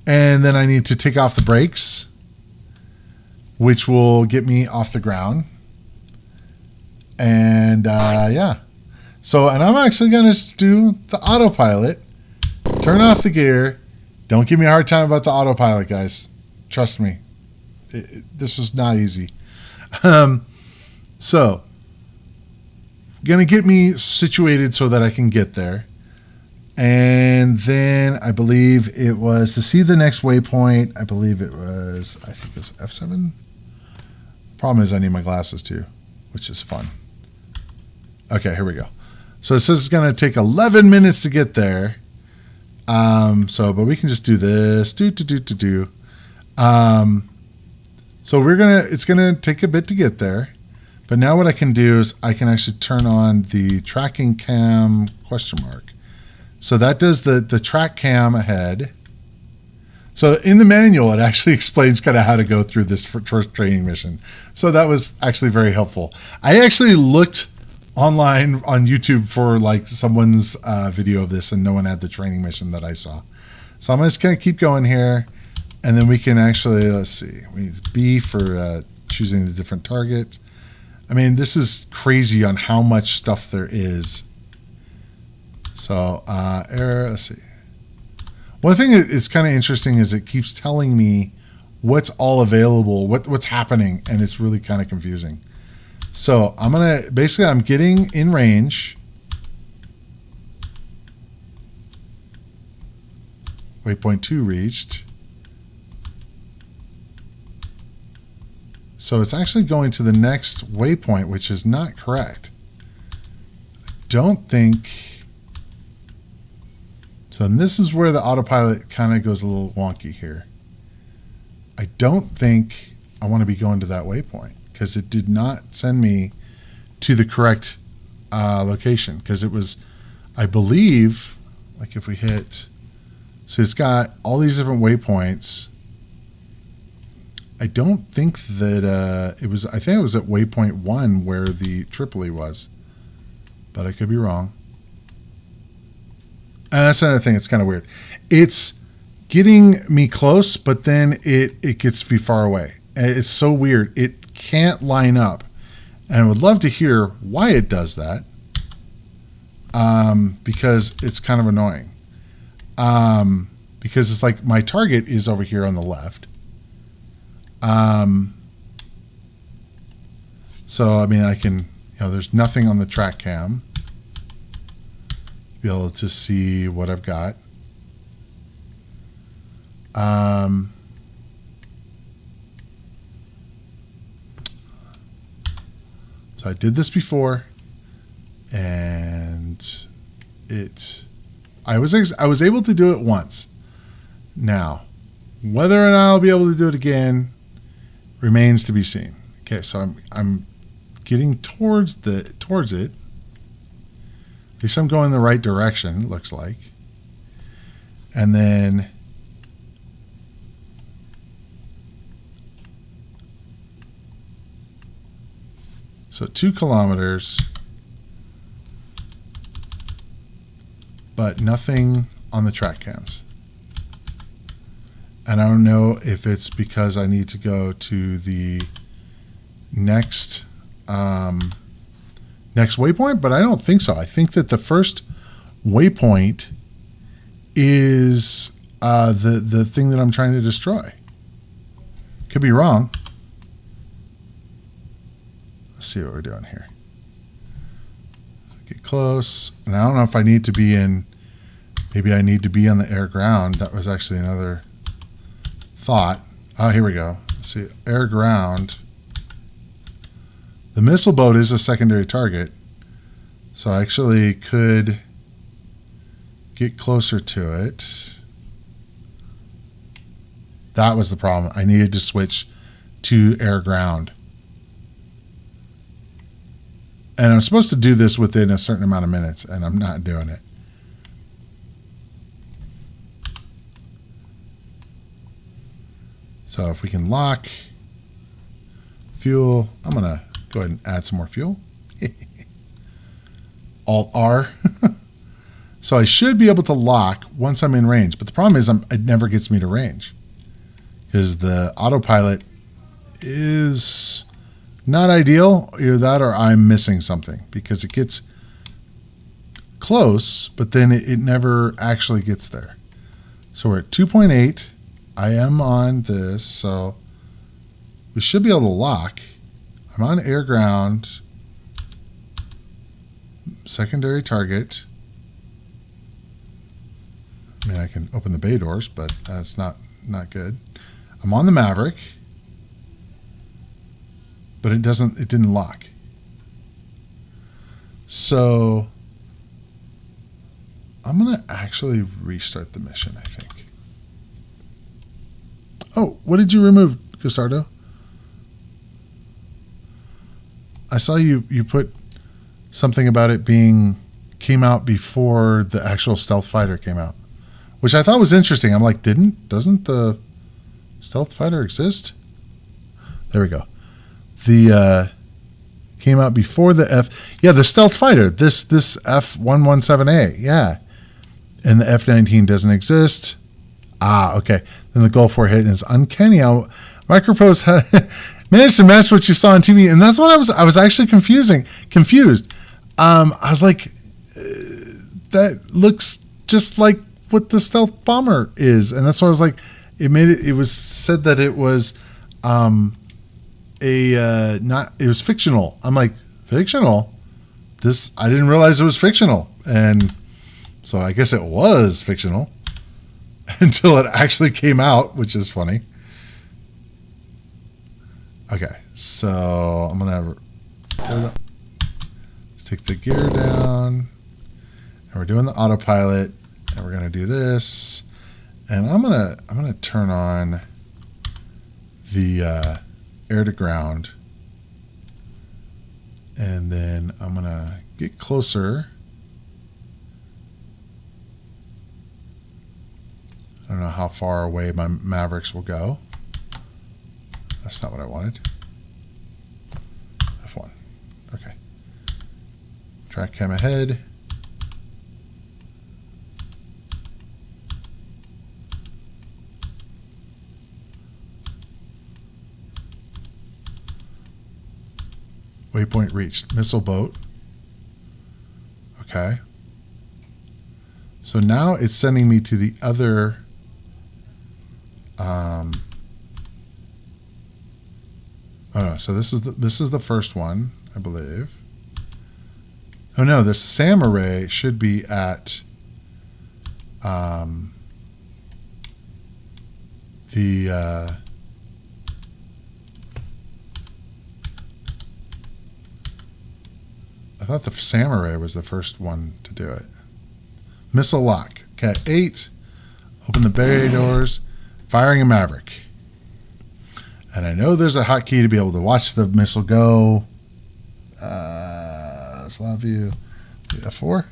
and then I need to take off the brakes, which will get me off the ground. And yeah. So, and I'm actually going to do the autopilot, turn off the gear. Don't give me a hard time about the autopilot, guys. Trust me. This was not easy. So, going to get me situated so that I can get there. And then I believe it was to see the next waypoint. I think it was F7. Problem is I need my glasses too, which is fun. Okay, here we go. So it says it's going to take 11 minutes to get there. But we can just do this. So it's going to take a bit to get there. But now what I can do is I can actually turn on the tracking cam ? So that does the track cam ahead. So in the manual, it actually explains kind of how to go through this first training mission. So that was actually very helpful. I actually looked online on YouTube for like someone's video of this, and no one had the training mission that I saw. So I'm just going to keep going here, and then we can actually, let's see, we need B for choosing the different targets. I mean, this is crazy on how much stuff there is. So error, let's see. One thing that's kind of interesting is it keeps telling me what's all available, what's happening, and it's really kind of confusing. So I'm getting in range. Waypoint 2 reached. So it's actually going to the next waypoint, which is not correct. I don't think. So and this is where the autopilot kind of goes a little wonky here. I don't think I want to be going to that waypoint, because it did not send me to the correct location, because it was, I believe, like if we hit, so it's got all these different waypoints. I don't think that it was, I think it was at waypoint 1 where the Tripoli was, but I could be wrong. And that's another thing, it's kind of weird. It's getting me close, but then it gets me far away. And it's so weird. It can't line up. And I would love to hear why it does that, because it's kind of annoying. Because it's like my target is over here on the left. So, I mean, I can, there's nothing on the track cam. Be able to see what I've got. So I did this before, and I was able to do it once. Now, whether or not I'll be able to do it again remains to be seen. Okay, so I'm getting towards it. At least I'm going the right direction, it looks like. And then so 2 kilometers, but nothing on the track cams. And I don't know if it's because I need to go to the next waypoint, but I don't think so. I think that the first waypoint is the thing that I'm trying to destroy. Could be wrong. Let's see what we're doing here. Get close. And I don't know if I need to be in, maybe I need to be on the air ground. That was actually another thought. Oh, here we go. Let's see, air ground. The missile boat is a secondary target, so I actually could get closer to it. That was the problem. I needed to switch to air ground. And I'm supposed to do this within a certain amount of minutes, and I'm not doing it. So if we can lock fuel, I'm going to go ahead and add some more fuel. Alt R. So I should be able to lock once I'm in range. But the problem is it never gets me to range, because the autopilot is not ideal. Either that or I'm missing something, because it gets close, but then it never actually gets there. So we're at 2.8. I am on this, so we should be able to lock. I'm on air ground. Secondary target. I mean, I can open the bay doors, but that's not good. I'm on the Maverick, but it didn't lock. So I'm going to actually restart the mission, I think. Oh, what did you remove, Costardo? I saw you put something about it came out before the actual stealth fighter came out, which I thought was interesting. I'm like, doesn't the stealth fighter exist? There we go. The came out before the the stealth fighter. This F-117A, yeah, and the F-19 doesn't exist. Ah, okay. Then the Gulf War hit, and it's uncanny how Microprose managed to match what you saw on TV, and that's what I was actually confused. I was like, that looks just like what the stealth bomber is, and that's why I was like, it was said that it was it was fictional. I'm like, fictional? I didn't realize it was fictional, and so I guess it was fictional until it actually came out, which is funny. Okay, so I'm gonna let's take the gear down, and we're doing the autopilot, and we're gonna do this, and I'm gonna turn on the air to ground, and then I'm gonna get closer. I don't know how far away my Mavericks will go. That's not what I wanted. F1. Okay. Track cam ahead. Waypoint reached. Missile boat. Okay. So now it's sending me to the other oh no, so this is the first one, I believe. Oh no, this SAM array should be at the I thought the samurai was the first one to do it. Missile lock. Cat 8. Open the bay doors. Firing a Maverick. And I know there's a hotkey to be able to watch the missile go. Slot view. F4.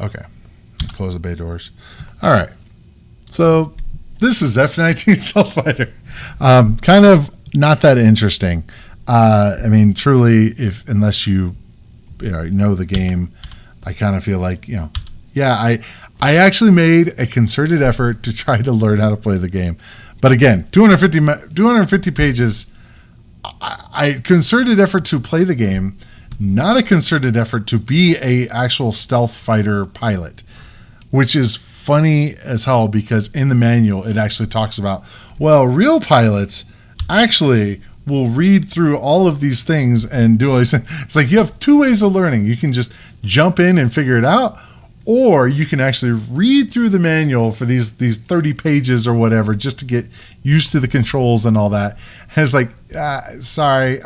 Okay. Close the bay doors. All right. So this is F-19 Stealth Fighter. Kind of not that interesting. I mean, truly, unless you know the game, I kind of feel like, yeah, I actually made a concerted effort to try to learn how to play the game. But again, 250 pages, I concerted effort to play the game, not a concerted effort to be a actual stealth fighter pilot, which is funny as hell because in the manual it actually talks about, well, real pilots actually will read through all of these things and do all these things. It's like you have two ways of learning. You can just jump in and figure it out, or you can actually read through the manual for these 30 pages or whatever just to get used to the controls and all that. And it's like, sorry,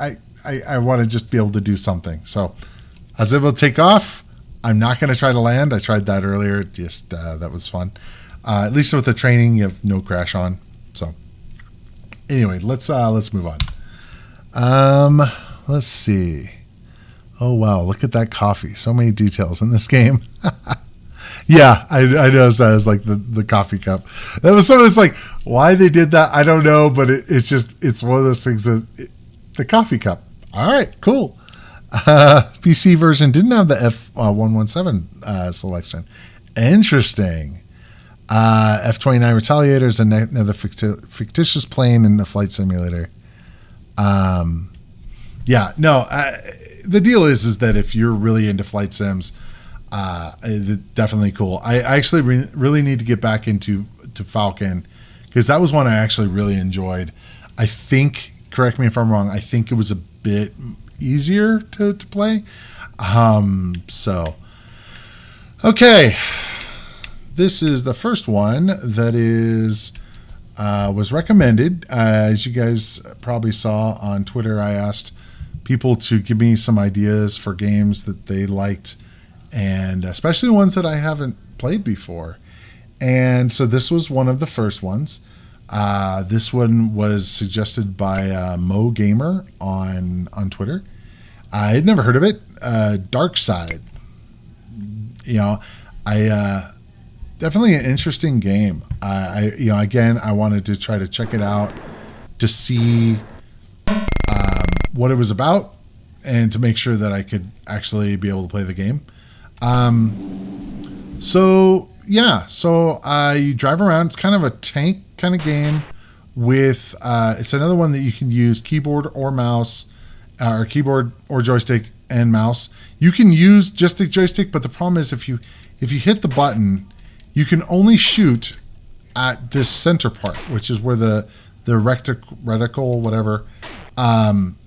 I want to just be able to do something. So I was able to take off. I'm not going to try to land. I tried that earlier. Just that was fun. At least with the training, you have no crash on. So anyway, let's move on. Let's see. Oh wow, look at that coffee. So many details in this game. Yeah, I noticed that as like the coffee cup. That was something that's like, why they did that, I don't know, but it's one of those things that the coffee cup. All right, cool. PC version didn't have the F117 selection. Interesting. F-29 Retaliator is another fictitious plane in the flight simulator. Yeah, no, the deal is that if you're really into flight sims, it's definitely cool. I actually really need to get back into Falcon because that was one I actually really enjoyed. I think, correct me if I'm wrong, I think it was a bit easier to play. So, okay. This is the first one that was recommended. As you guys probably saw on Twitter, I asked people to give me some ideas for games that they liked, and especially ones that I haven't played before. And so this was one of the first ones. This one was suggested by Mo Gamer on Twitter. I had never heard of it. Dark Side. Definitely an interesting game. Again, I wanted to try to check it out to see what it was about and to make sure that I could actually be able to play the game. So you drive around. It's kind of a tank kind of game with, it's another one that you can use keyboard or mouse, or keyboard or joystick and mouse. You can use just the joystick, but the problem is if you hit the button, you can only shoot at this center part, which is where the reticle, whatever,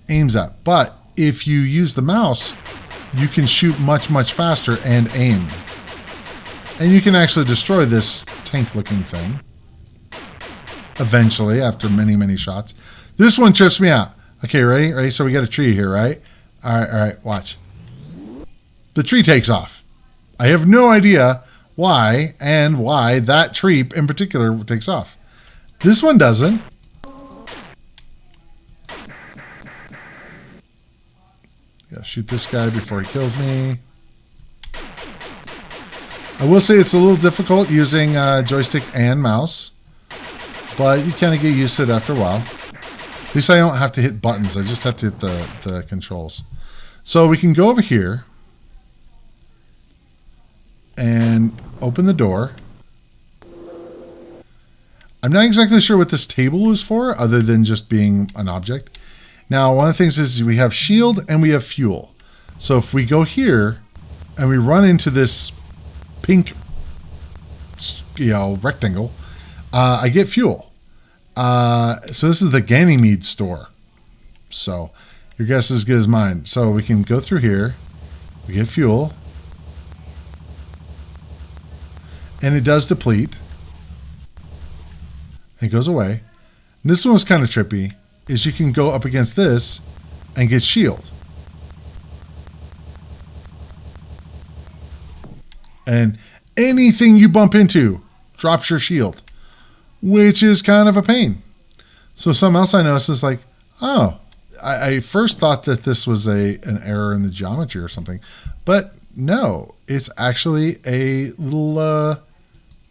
aims at. But if you use the mouse, you can shoot much, much faster and aim. And you can actually destroy this tank-looking thing eventually after many, many shots. This one trips me out. Okay, ready? So we got a tree here, right? All right, watch. The tree takes off. I have no idea why that tree in particular takes off. This one doesn't. Gotta shoot this guy before he kills me. I will say it's a little difficult using joystick and mouse, but you kind of get used to it after a while. At least I don't have to hit buttons. I just have to hit the controls. So we can go over here and open the door. I'm not exactly sure what this table is for, other than just being an object. Now, one of the things is we have shield and we have fuel. So if we go here and we run into this pink rectangle, I get fuel. So this is the Ganymede store. So your guess is as good as mine. So we can go through here. We get fuel. And it does deplete. It goes away. And this one was kind of trippy. Is you can go up against this and get shield. And anything you bump into drops your shield, which is kind of a pain. So something else I noticed is like, oh, I first thought that this was an error in the geometry or something, but no, it's actually a little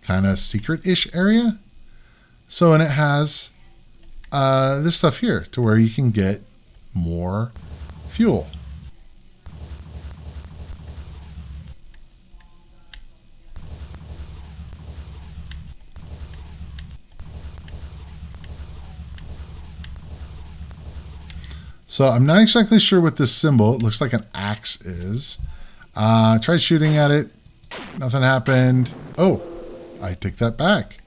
kind of secret-ish area. So, and it has this stuff here to where you can get more fuel. So I'm not exactly sure what this symbol, it looks like an axe, is. Tried shooting at it. Nothing happened. Oh, I take that back.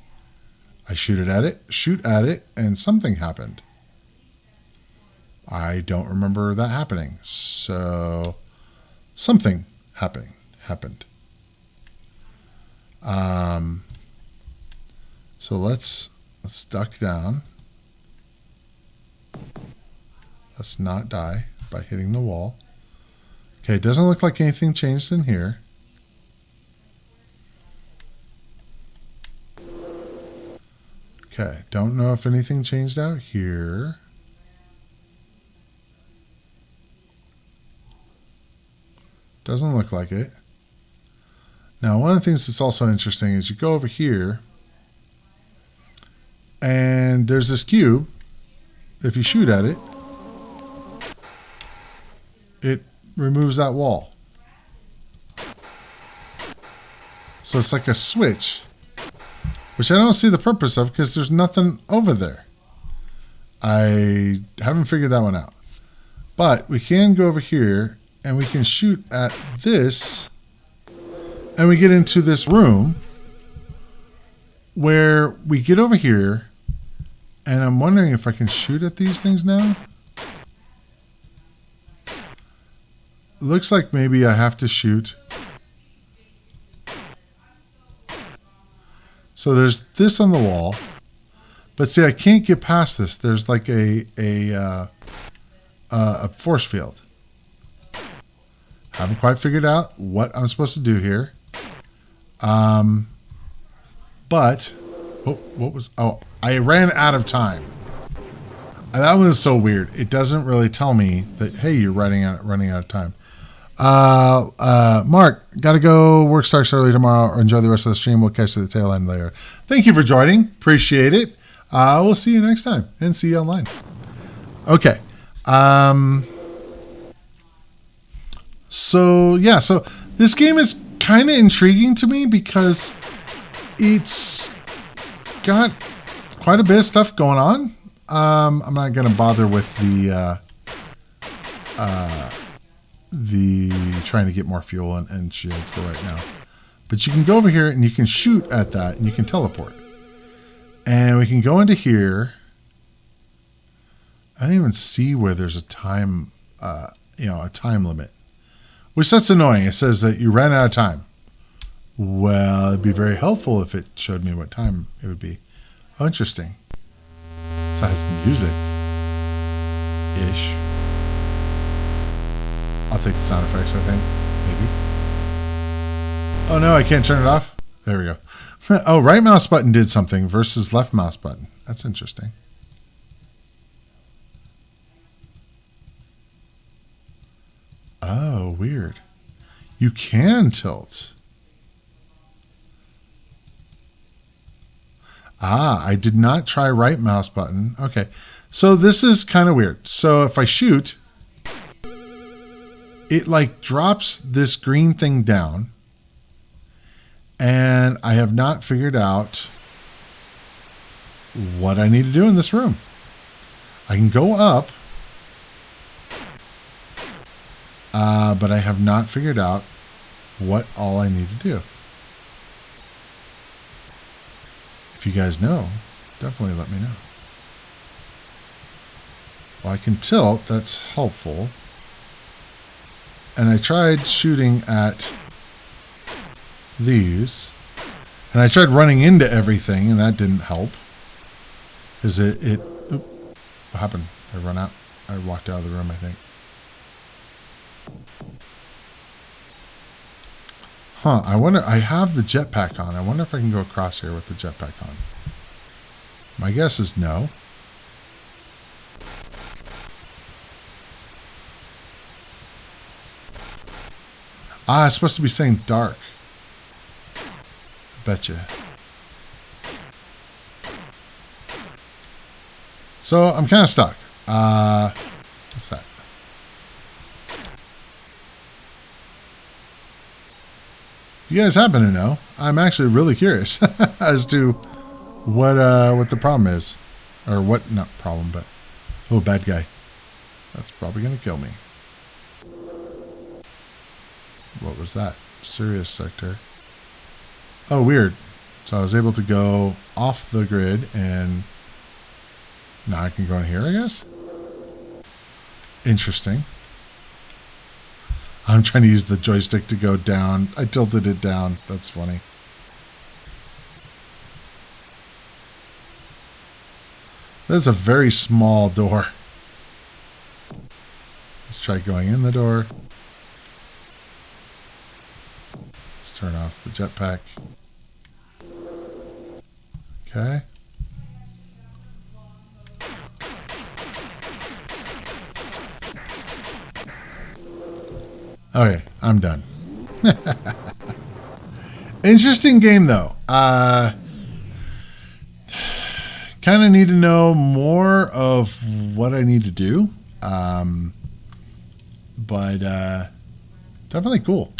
I shoot at it, and something happened. I don't remember that happening. So something happened. So let's duck down. Let's not die by hitting the wall. Okay, it doesn't look like anything changed in here. Okay, don't know if anything changed out here. Doesn't look like it. Now, one of the things that's also interesting is you go over here, and there's this cube. If you shoot at it, it removes that wall. So it's like a switch, which I don't see the purpose of because there's nothing over there. I haven't figured that one out. But we can go over here and we can shoot at this, and we get into this room where we get over here, and I'm wondering if I can shoot at these things now. Looks like maybe I have to shoot. So there's this on the wall, but see, I can't get past this. There's like a force field. Haven't quite figured out what I'm supposed to do here. But I ran out of time. That one is so weird. It doesn't really tell me that, hey, you're running out of time. Mark, gotta go. Work starts early tomorrow. Or enjoy the rest of the stream. We'll catch you at the tail end later. Thank you for joining. Appreciate it. We'll see you next time and see you online. Okay. So this game is kind of intriguing to me because it's got quite a bit of stuff going on. I'm not going to bother with the trying to get more fuel and shield for right now. But you can go over here and you can shoot at that and you can teleport. And we can go into here. I don't even see where there's a time, a time limit. Which that's annoying. It says that you ran out of time. Well, it'd be very helpful if it showed me what time it would be. Oh, interesting. So it has music-ish. I'll take the sound effects, I think. Maybe. Oh, no, I can't turn it off. There we go. Oh, right mouse button did something versus left mouse button. That's interesting. Oh, weird. You can tilt. I did not try right mouse button. Okay. So this is kind of weird. So if I shoot, it like drops this green thing down. And I have not figured out what I need to do in this room. I can go up. But I have not figured out what all I need to do. If you guys know, definitely let me know. Well, I can tilt. That's helpful. And I tried shooting at these. And I tried running into everything, and that didn't help. Is it oop, what happened? I run out. I walked out of the room, I think. Huh, I wonder, I have the jetpack on. I wonder if I can go across here with the jetpack on. My guess is no. Ah, it's supposed to be saying dark. Betcha. So I'm kind of stuck. What's that? You guys happen to know? I'm actually really curious as to what the problem is, or what not problem, but oh, bad guy. That's probably gonna kill me. What was that? Sirius sector. Oh, weird. So I was able to go off the grid, and now I can go in here, I guess? Interesting. I'm trying to use the joystick to go down. I tilted it down. That's funny. That's a very small door. Let's try going in the door. Let's turn off the jetpack. Okay. Okay, I'm done. Interesting game, though. Kind of need to know more of what I need to do. But definitely cool.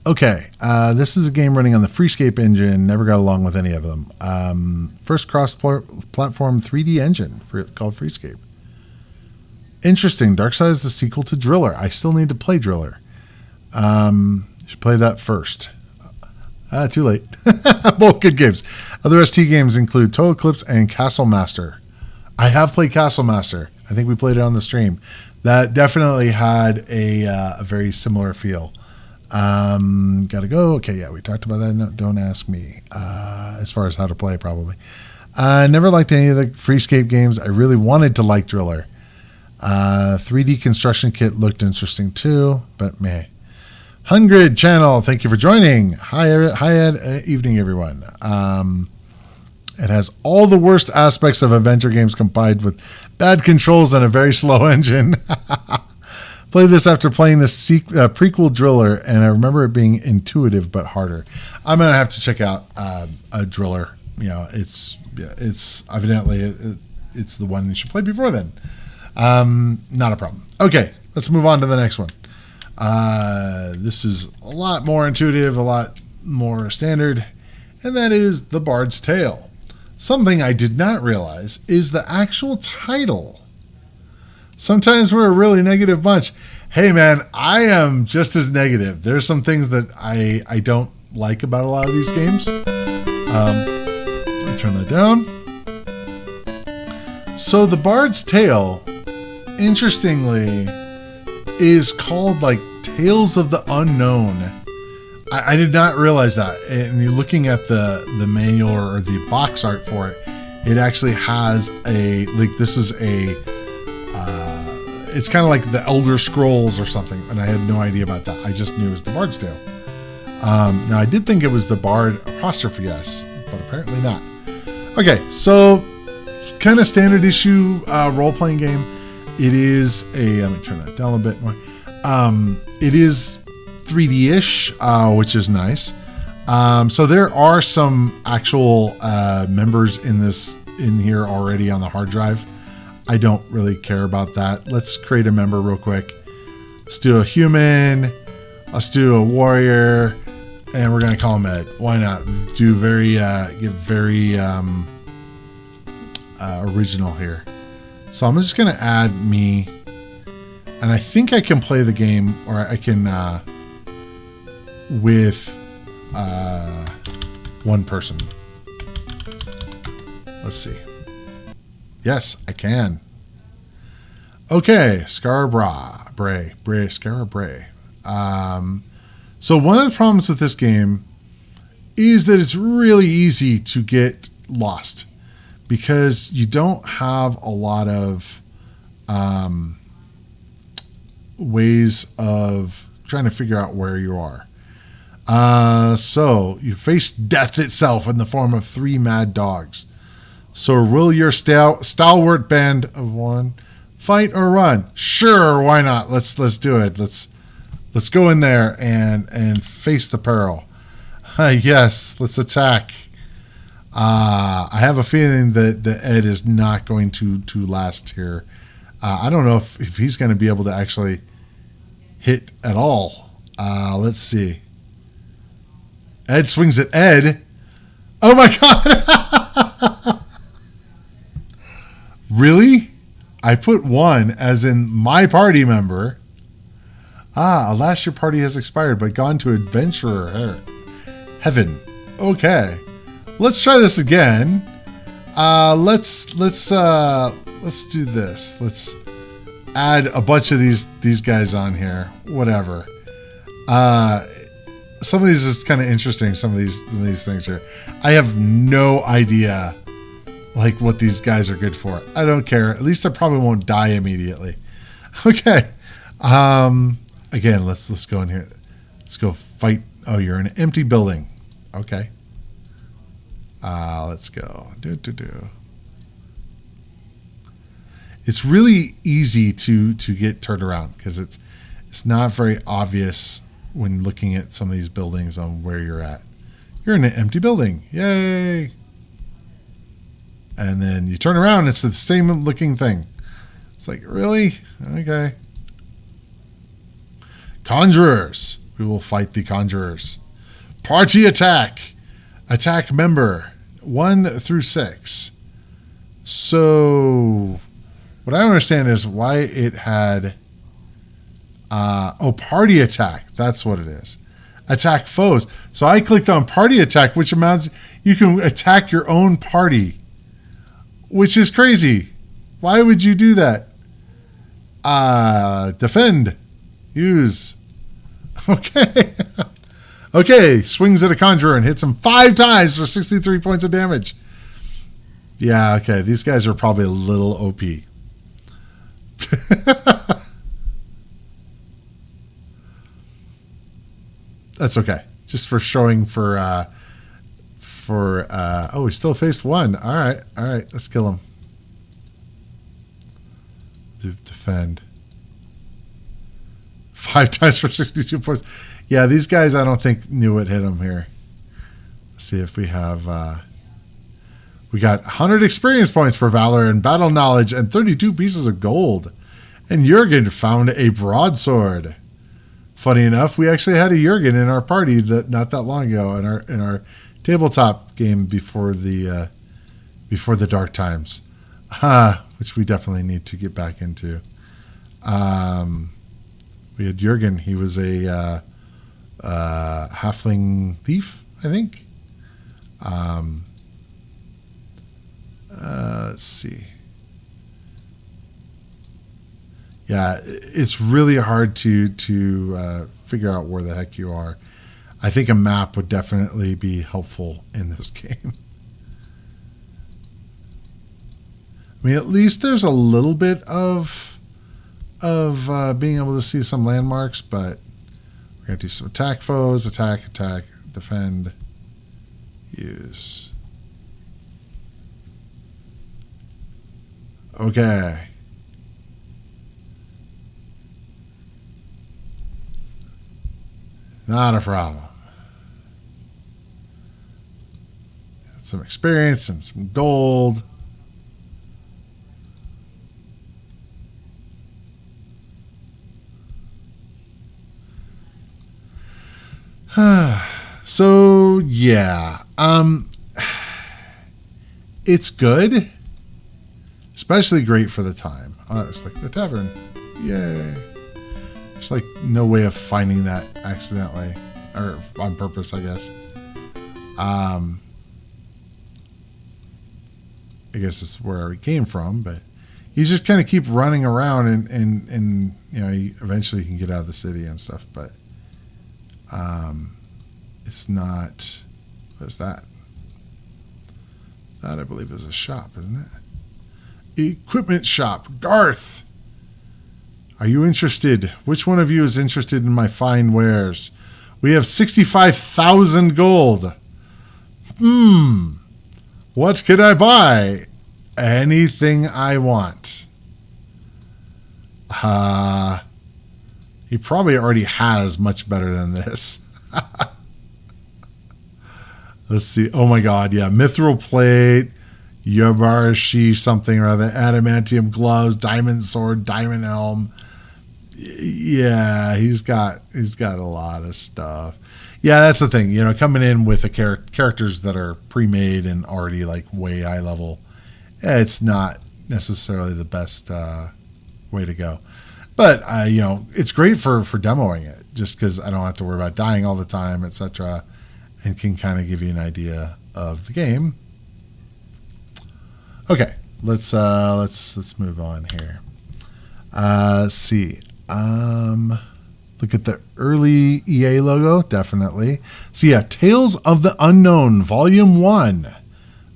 Okay, this is a game running on the Freescape engine. Never got along with any of them. First cross-platform 3D engine called Freescape. Interesting. Darkside is the sequel to Driller. I still need to play Driller. Should play that first. Too late. Both good games. Other ST games include Toe Eclipse and Castle Master. I have played Castle Master. I think we played it on the stream. That definitely had a very similar feel. Gotta go. Okay, yeah, we talked about that. No, don't ask me. As far as how to play, probably. I never liked any of the Freescape games. I really wanted to like Driller. 3D construction kit looked interesting too, but meh. Hundred channel, thank you for joining. Hi Ed, evening everyone. It has all the worst aspects of adventure games combined with bad controls and a very slow engine. Played this after playing the prequel Driller, and I remember it being intuitive but harder. I'm gonna have to check out a Driller. You know, it's evidently it's the one you should play before then. Not a problem. Okay, let's move on to the next one. This is a lot more intuitive, a lot more standard, and that is The Bard's Tale. Something I did not realize is the actual title. Sometimes we're a really negative bunch. Hey man, I am just as negative. There's some things that I don't like about a lot of these games. Let me turn that down. So The Bard's Tale, interestingly, is called like Tales of the Unknown. I did not realize that. And you're looking at the manual or the box art for it, it actually has this is it's kind of like the Elder Scrolls or something, and I had no idea about that. I just knew it was The Bard's Tale. Now I did think it was the Bard apostrophe S, but apparently not. Okay, so kind of standard issue role-playing game. It is let me turn that down a bit more. It is 3D-ish, which is nice. So there are some actual members in here already on the hard drive. I don't really care about that. Let's create a member real quick. Let's do a human. Let's do a warrior, and we're gonna call him Ed. Why not? Do get very original here. So I'm just gonna add me, and I think I can play the game, or I can with one person. Let's see. Yes, I can. Okay, Scarbray. So one of the problems with this game is that it's really easy to get lost because you don't have a lot of ways of trying to figure out where you are. So you face death itself in the form of 3 mad dogs. So will your stalwart band of 1 fight or run? Sure, why not? Let's do it. Let's go in there and face the peril. Yes, let's attack. I have a feeling that the Ed is not going to last here. I don't know if he's going to be able to actually hit at all. Let's see. Ed swings at Ed. Oh my God! Really? I put 1 as in my party member. Alas, your party has expired, but gone to adventurer heaven. Okay, let's try this again. Let's do this. Let's add a bunch of these guys on here. Whatever. Some of these is kind of interesting. Some of these things here. I have no idea, like, what these guys are good for. I don't care. At least I probably won't die immediately. Okay. Again, let's go in here. Let's go fight. Oh, you're in an empty building. Okay. Let's go. It's really easy to get turned around because it's not very obvious when looking at some of these buildings on where you're at. You're in an empty building. Yay! And then you turn around, it's the same looking thing. It's like, really? Okay. Conjurers. We will fight the conjurers. Party attack. Attack member 1 through 6. So what I don't understand is why it had party attack. That's what it is. Attack foes. So I clicked on party attack, which amounts you can attack your own party, which is crazy. Why would you do that? Defend. Use. Okay. Okay. Swings at a conjurer and hits him 5 times for 63 points of damage. Yeah, okay. These guys are probably a little OP. That's okay. Just for showing oh, we still faced 1. All right. Let's kill him. Defend. 5 times for 62 points. Yeah, these guys I don't think knew what hit them here. Let's see if we have... we got 100 experience points for valor and battle knowledge and 32 pieces of gold. And Jurgen found a broadsword. Funny enough, we actually had a Jurgen in our party not that long ago in our tabletop game before the dark times, which we definitely need to get back into. We had Jurgen. He was a halfling thief, I think. Let's see. Yeah, it's really hard to figure out where the heck you are. I think a map would definitely be helpful in this game. I mean, at least there's a little bit of being able to see some landmarks, but we're going to do some attack foes, attack, defend, use. Okay. Not a problem. Got some experience and some gold. So yeah, it's good, especially great for the time. It's like the tavern, yay! There's like no way of finding that accidentally or on purpose, I guess. I guess it's where he came from, but you just kind of keep running around and you know, you eventually can get out of the city and stuff, but it's not, what is that? That I believe is a shop, isn't it? Equipment shop. Garth, are you interested? Which one of you is interested in my fine wares? We have 65,000 gold. What could I buy? Anything I want. He probably already has much better than this. Let's see. Oh my God. Yeah. Mithril plate, Yabarashi something or other, adamantium gloves, diamond sword, diamond helm. Yeah, he's got a lot of stuff. Yeah, that's the thing. You know, coming in with the characters that are pre-made and already like way high level, it's not necessarily the best way to go. But you know, it's great for demoing it, just because I don't have to worry about dying all the time, etc., and can kind of give you an idea of the game. Okay, let's move on here. Let's see. Look at the early EA logo, definitely. So yeah, Tales of the Unknown, Volume 1,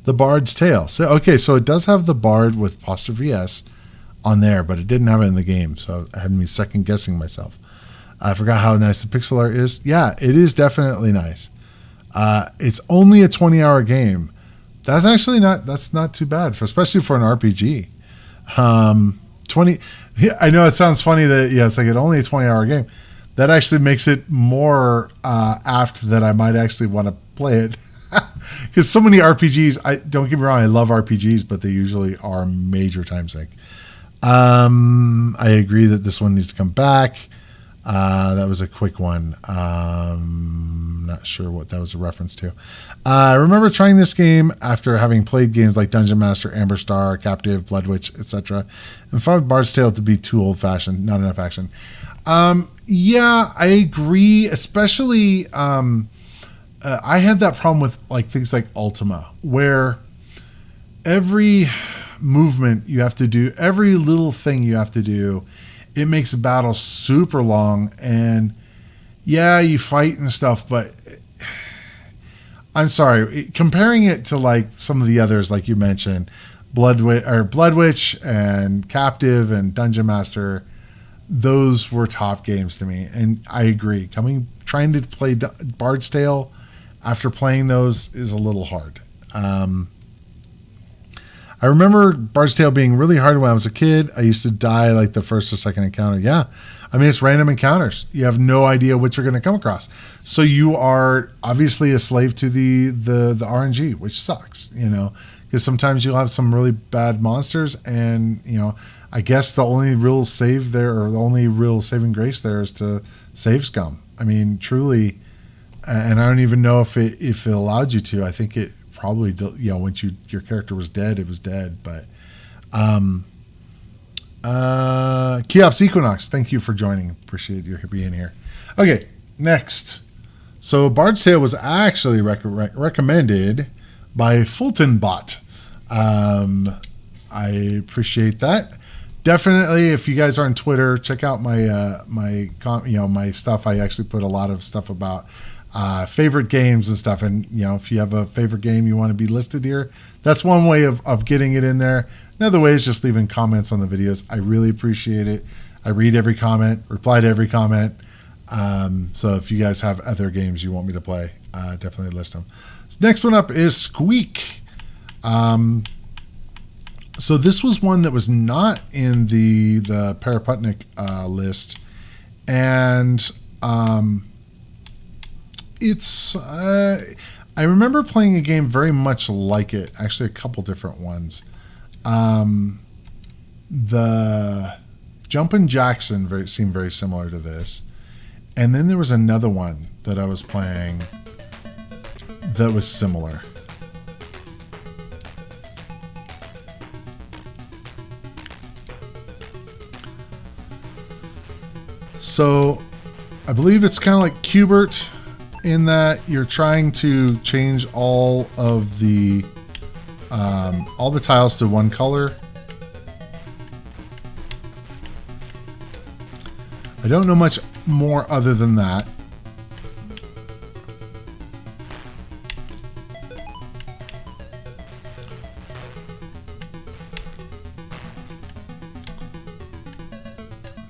The Bard's Tale. So okay, so it does have the Bard with apostrophe S on there, but it didn't have it in the game, so it had me second guessing myself. I forgot how nice the pixel art is. Yeah, it is definitely nice. It's only a 20-hour game. That's actually not too bad, especially for an RPG. 20. I know it sounds funny that it's like only a 20-hour game. That actually makes it more apt that I might actually want to play it, because so many RPGs. I don't get me wrong, I love RPGs, but they usually are major time sink. I agree that this one needs to come back. That was a quick one. Not sure what that was a reference to. I remember trying this game after having played games like Dungeon Master, Amber Star, Captive, Blood Witch, etc., and found Bard's Tale to be too old-fashioned, not enough action. Yeah, I agree. Especially, I had that problem with like things like Ultima, where every movement you have to do, every little thing you have to do, it makes a battle super long. And yeah, you fight and stuff, but I'm sorry, comparing it to like some of the others, like you mentioned, Blood Witch and Captive and Dungeon Master, those were top games to me. And I agree, trying to play Bard's Tale after playing those is a little hard. I remember Bard's Tale being really hard when I was a kid. I used to die like the first or second encounter. Yeah. I mean, it's random encounters. You have no idea what you're going to come across. So you are obviously a slave to the RNG, which sucks, you know, because sometimes you'll have some really bad monsters, and, you know, I guess the only real save there, or the only real saving grace there, is to save scum. I mean, truly, and I don't even know if it allowed you to. I think it probably, you know, once your character was dead, it was dead. But Keops Equinox, thank you for joining. Appreciate your being here. Okay, next. So Bard's Tale was actually recommended by Fulton Bot. I appreciate that. Definitely, if you guys are on Twitter, check out my stuff. I actually put a lot of stuff about favorite games and stuff. And, you know, if you have a favorite game you want to be listed here, that's one way of getting it in there. Another way is just leaving comments on the videos. I really appreciate it. I read every comment, reply to every comment. So if you guys have other games you want me to play, definitely list them. So next one up is Skweek. So this was one that was not in the Paraputnik list, and it's I remember playing a game very much like it. Actually, a couple different ones. The Jumpin' Jackson seemed very similar to this, and then there was another one that I was playing that was similar. So I believe it's kind of like Qbert in that you're trying to change all the tiles to one color. I don't know much more other than that.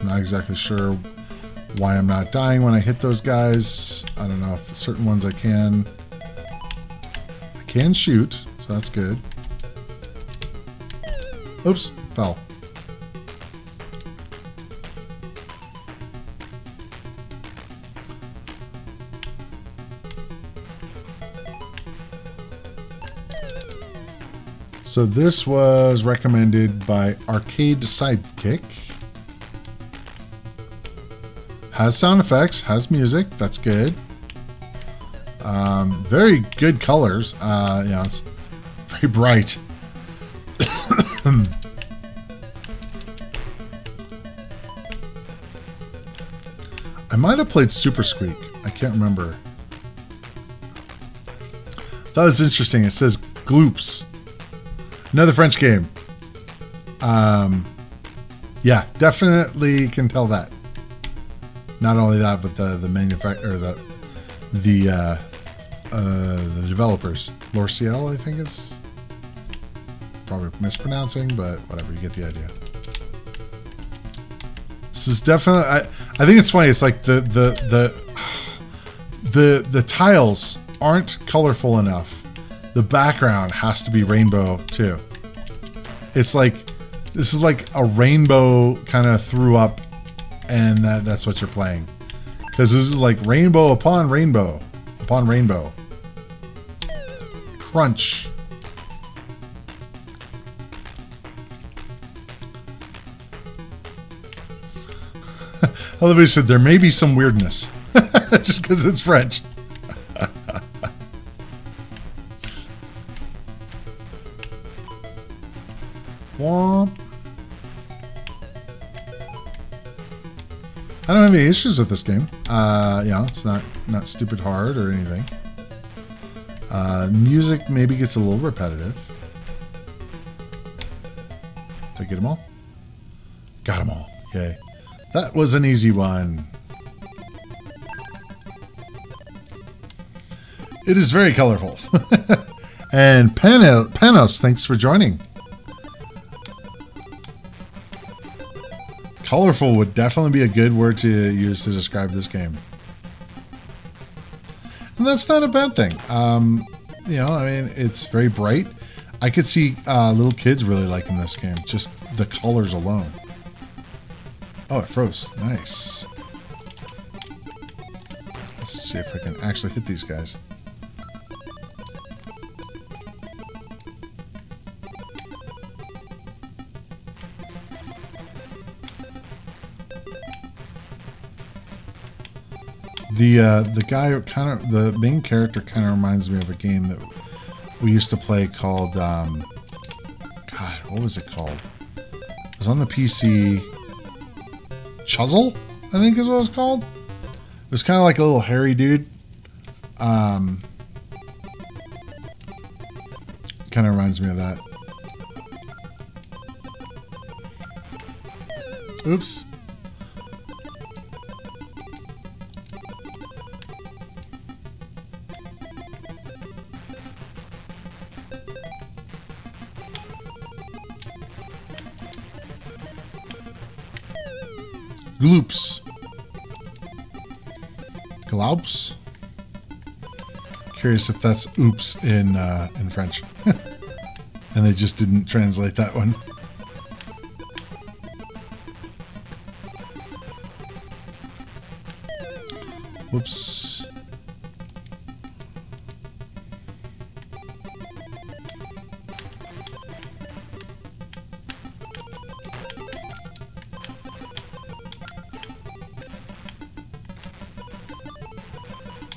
I'm not exactly sure why I'm not dying when I hit those guys. I don't know if certain ones I can shoot, so that's good. Oops, fell. So this was recommended by Arcade Sidekick. Has sound effects, has music, that's good. Very good colors. Yeah, it's very bright. I might have played Super Skweek. I can't remember. That was interesting. It says Gloops. Another French game. Yeah, definitely can tell that. Not only that, but the manufacturer, the developers. Lorciel, I think is probably mispronouncing, but whatever. You get the idea. This is definitely. I think it's funny. It's like the tiles aren't colorful enough. The background has to be rainbow too. It's like this is like a rainbow kind of threw up, and that's what you're playing, because this is like rainbow upon rainbow upon rainbow. Crunch. I love how you said there may be some weirdness just because it's French. Womp. I don't have any issues with this game. Yeah, it's not stupid hard or anything. Music maybe gets a little repetitive. Did I get them all? Got them all. Yay. That was an easy one. It is very colorful. And Panos, thanks for joining. Colorful would definitely be a good word to use to describe this game. And that's not a bad thing. You know, I mean, it's very bright. I could see little kids really liking this game, just the colors alone. Oh, it froze. Nice. Let's see if I can actually hit these guys. The guy the main character kind of reminds me of a game that we used to play called God, what was it called? It was on the PC. Chuzzle, I think is what it was called. It was kind of like a little hairy dude. Kind of reminds me of that. Oops. Gloops. Glaups. Curious if that's oops in French. And they just didn't translate that one. Whoops.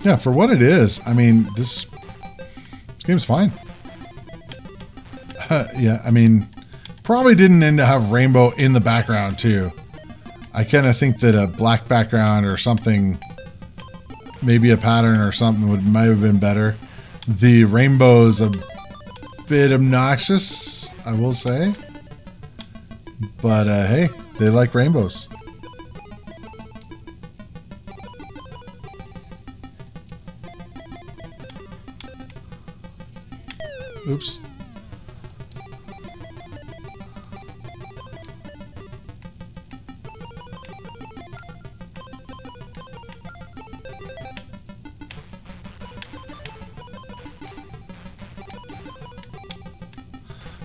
Yeah, for what it is, I mean, this game's fine. Yeah, I mean, probably didn't need to have rainbow in the background, too. I kind of think that a black background or something, maybe a pattern or something might have been better. The rainbow is a bit obnoxious, I will say. But hey, they like rainbows. Oops.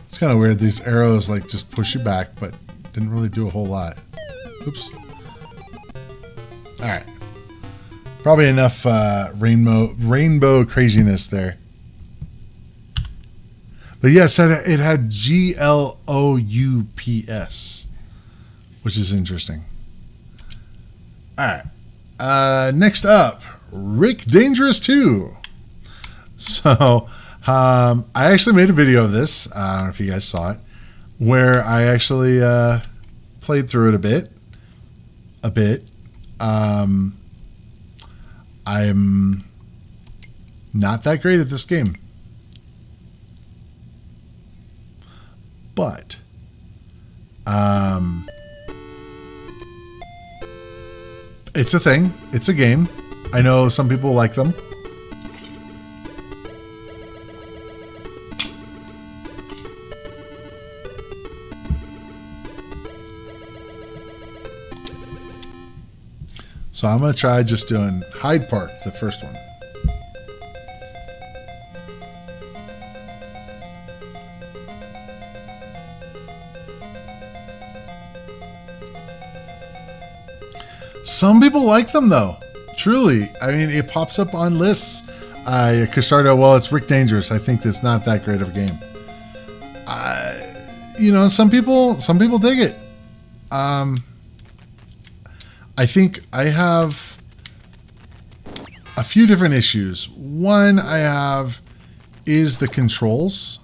It's kind of weird. These arrows like just push you back, but didn't really do a whole lot. Oops. All right. Probably enough rainbow craziness there. But yes, it had GLOUPS, which is interesting. All right. Next up, Rick Dangerous 2. So I actually made a video of this. I don't know if you guys saw it, where I actually played through it a bit. I'm not that great at this game. But it's a thing. It's a game. I know some people like them. So I'm going to try just doing Hyde Park, the first one. Some people like them, though. Truly. I mean, it pops up on lists. You could start out, well, it's Rick Dangerous. I think it's not that great of a game. You know, some people dig it. I think I have a few different issues. One I have is the controls.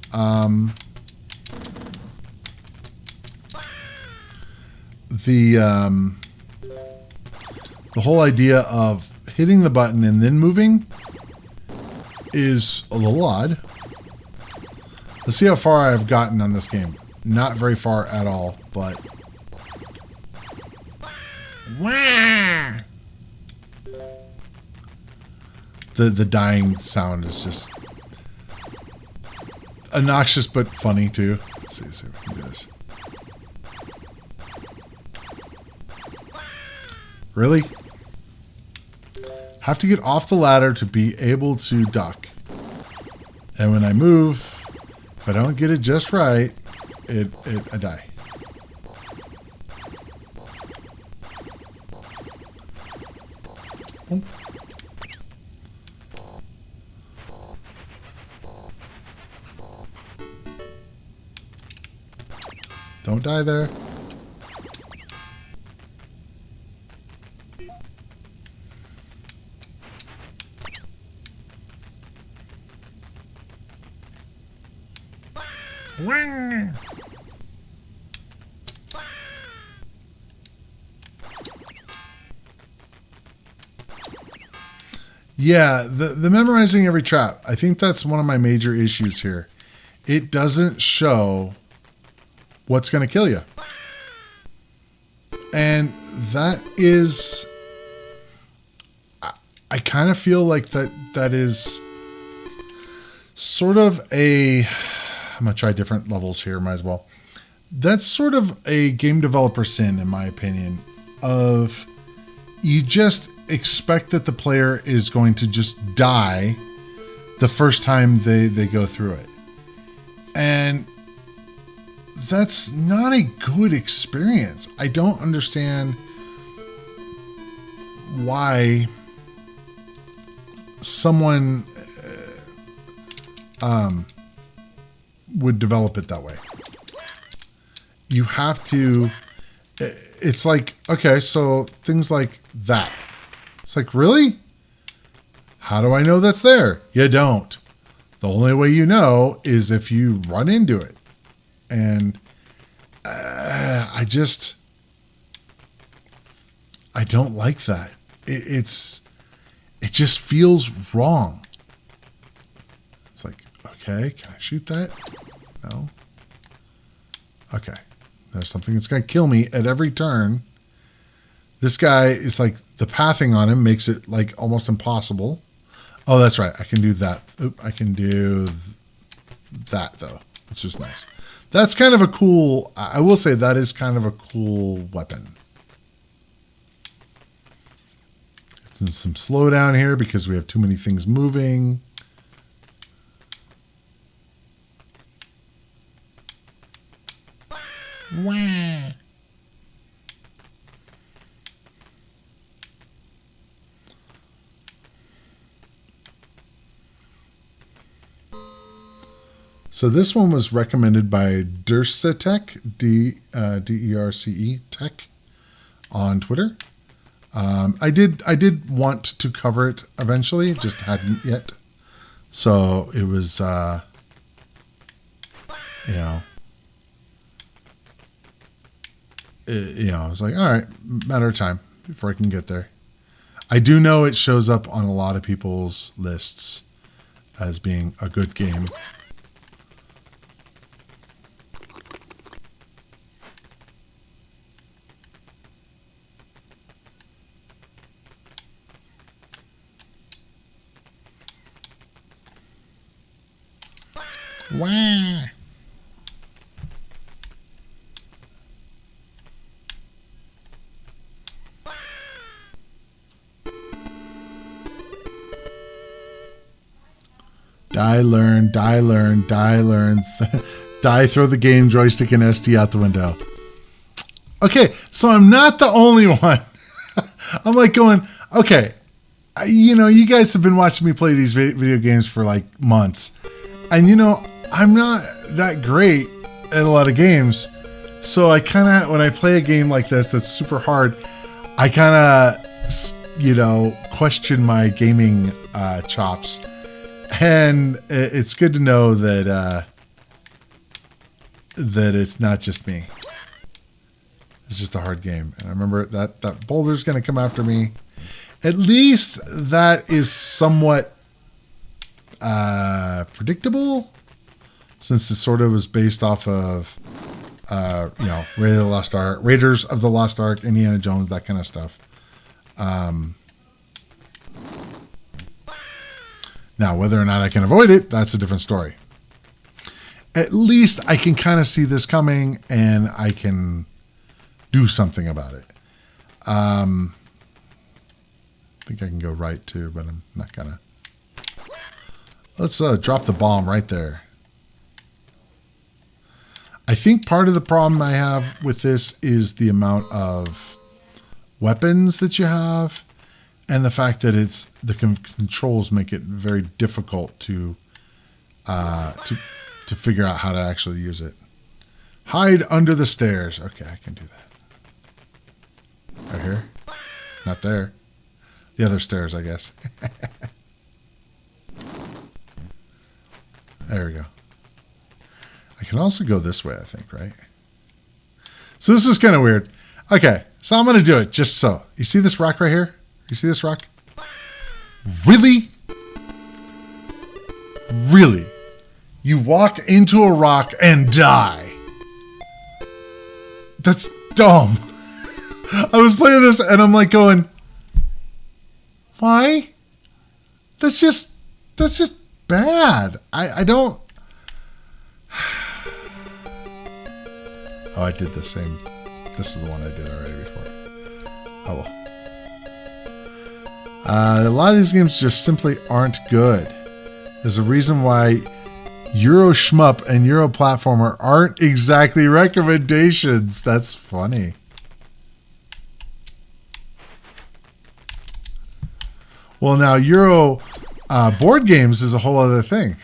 The whole idea of hitting the button and then moving is a little odd. Let's see how far I've gotten on this game. Not very far at all, but... The dying sound is just obnoxious but funny too. Let's see if we can do this. Really? Have to get off the ladder to be able to duck. And when I move, if I don't get it just right, I die. Oh. Don't die there. Yeah, the memorizing every trap. I think that's one of my major issues here. It doesn't show what's going to kill you. And that is... I kind of feel like that is sort of a... I'm going to try different levels here, might as well. That's sort of a game developer sin, in my opinion, of you just expect that the player is going to just die the first time they go through it. And that's not a good experience. I don't understand why someone would develop it that way. You have to... It's like, okay, so things like that. It's like, really? How do I know that's there? You don't. The only way you know is if you run into it. And I don't like that. It's it just feels wrong. It's like, okay, can I shoot that? No. Okay. There's something that's going to kill me at every turn. This guy is like, the pathing on him makes it like almost impossible. Oh, that's right. I can do that. Oop, I can do that though, which is nice. That's kind of a cool, I will say that is kind of a cool weapon. It's some slowdown here because we have too many things moving. Wah. So this one was recommended by Dercetech, D-E-R-C-E Tech, on Twitter. I did want to cover it eventually, just hadn't yet. So it was, you know, I was like, all right, matter of time before I can get there. I do know it shows up on a lot of people's lists as being a good game. Wah. Die, learn, die, learn, die, learn. Die, throw the game joystick and ST out the window. Okay, so I'm not the only one. I'm like going, okay, you know, you guys have been watching me play these video games for like months. And, you know, I'm not that great at a lot of games. So I kind of, when I play a game like this that's super hard, I kind of, you know, question my gaming chops. And it's good to know that that it's not just me. It's just a hard game. And I remember that boulder's going to come after me. At least that is somewhat predictable, since it sort of was based off of, you know, Raiders of the Lost Ark, Indiana Jones, that kind of stuff. Now, whether or not I can avoid it, that's a different story. At least I can kind of see this coming, and I can do something about it. I think I can go right too, but I'm not gonna. Let's drop the bomb right there. I think part of the problem I have with this is the amount of weapons that you have, and the fact that it's the controls make it very difficult to figure out how to actually use it. Hide under the stairs. Okay, I can do that. Right here? Not there. The other stairs, I guess. There we go. I can also go this way, I think, right? So this is kind of weird. Okay, so I'm going to do it just so. You see this rock right here? You see this rock? Really? Really? You walk into a rock and die. That's dumb. I was playing this and I'm like going, why? That's just bad. I don't. Oh, I did the same. This is the one I did already before. Oh well. A lot of these games just simply aren't good. There's a reason why Euro Shmup and Euro Platformer aren't exactly recommendations. That's funny. Well, now Euro board games is a whole other thing.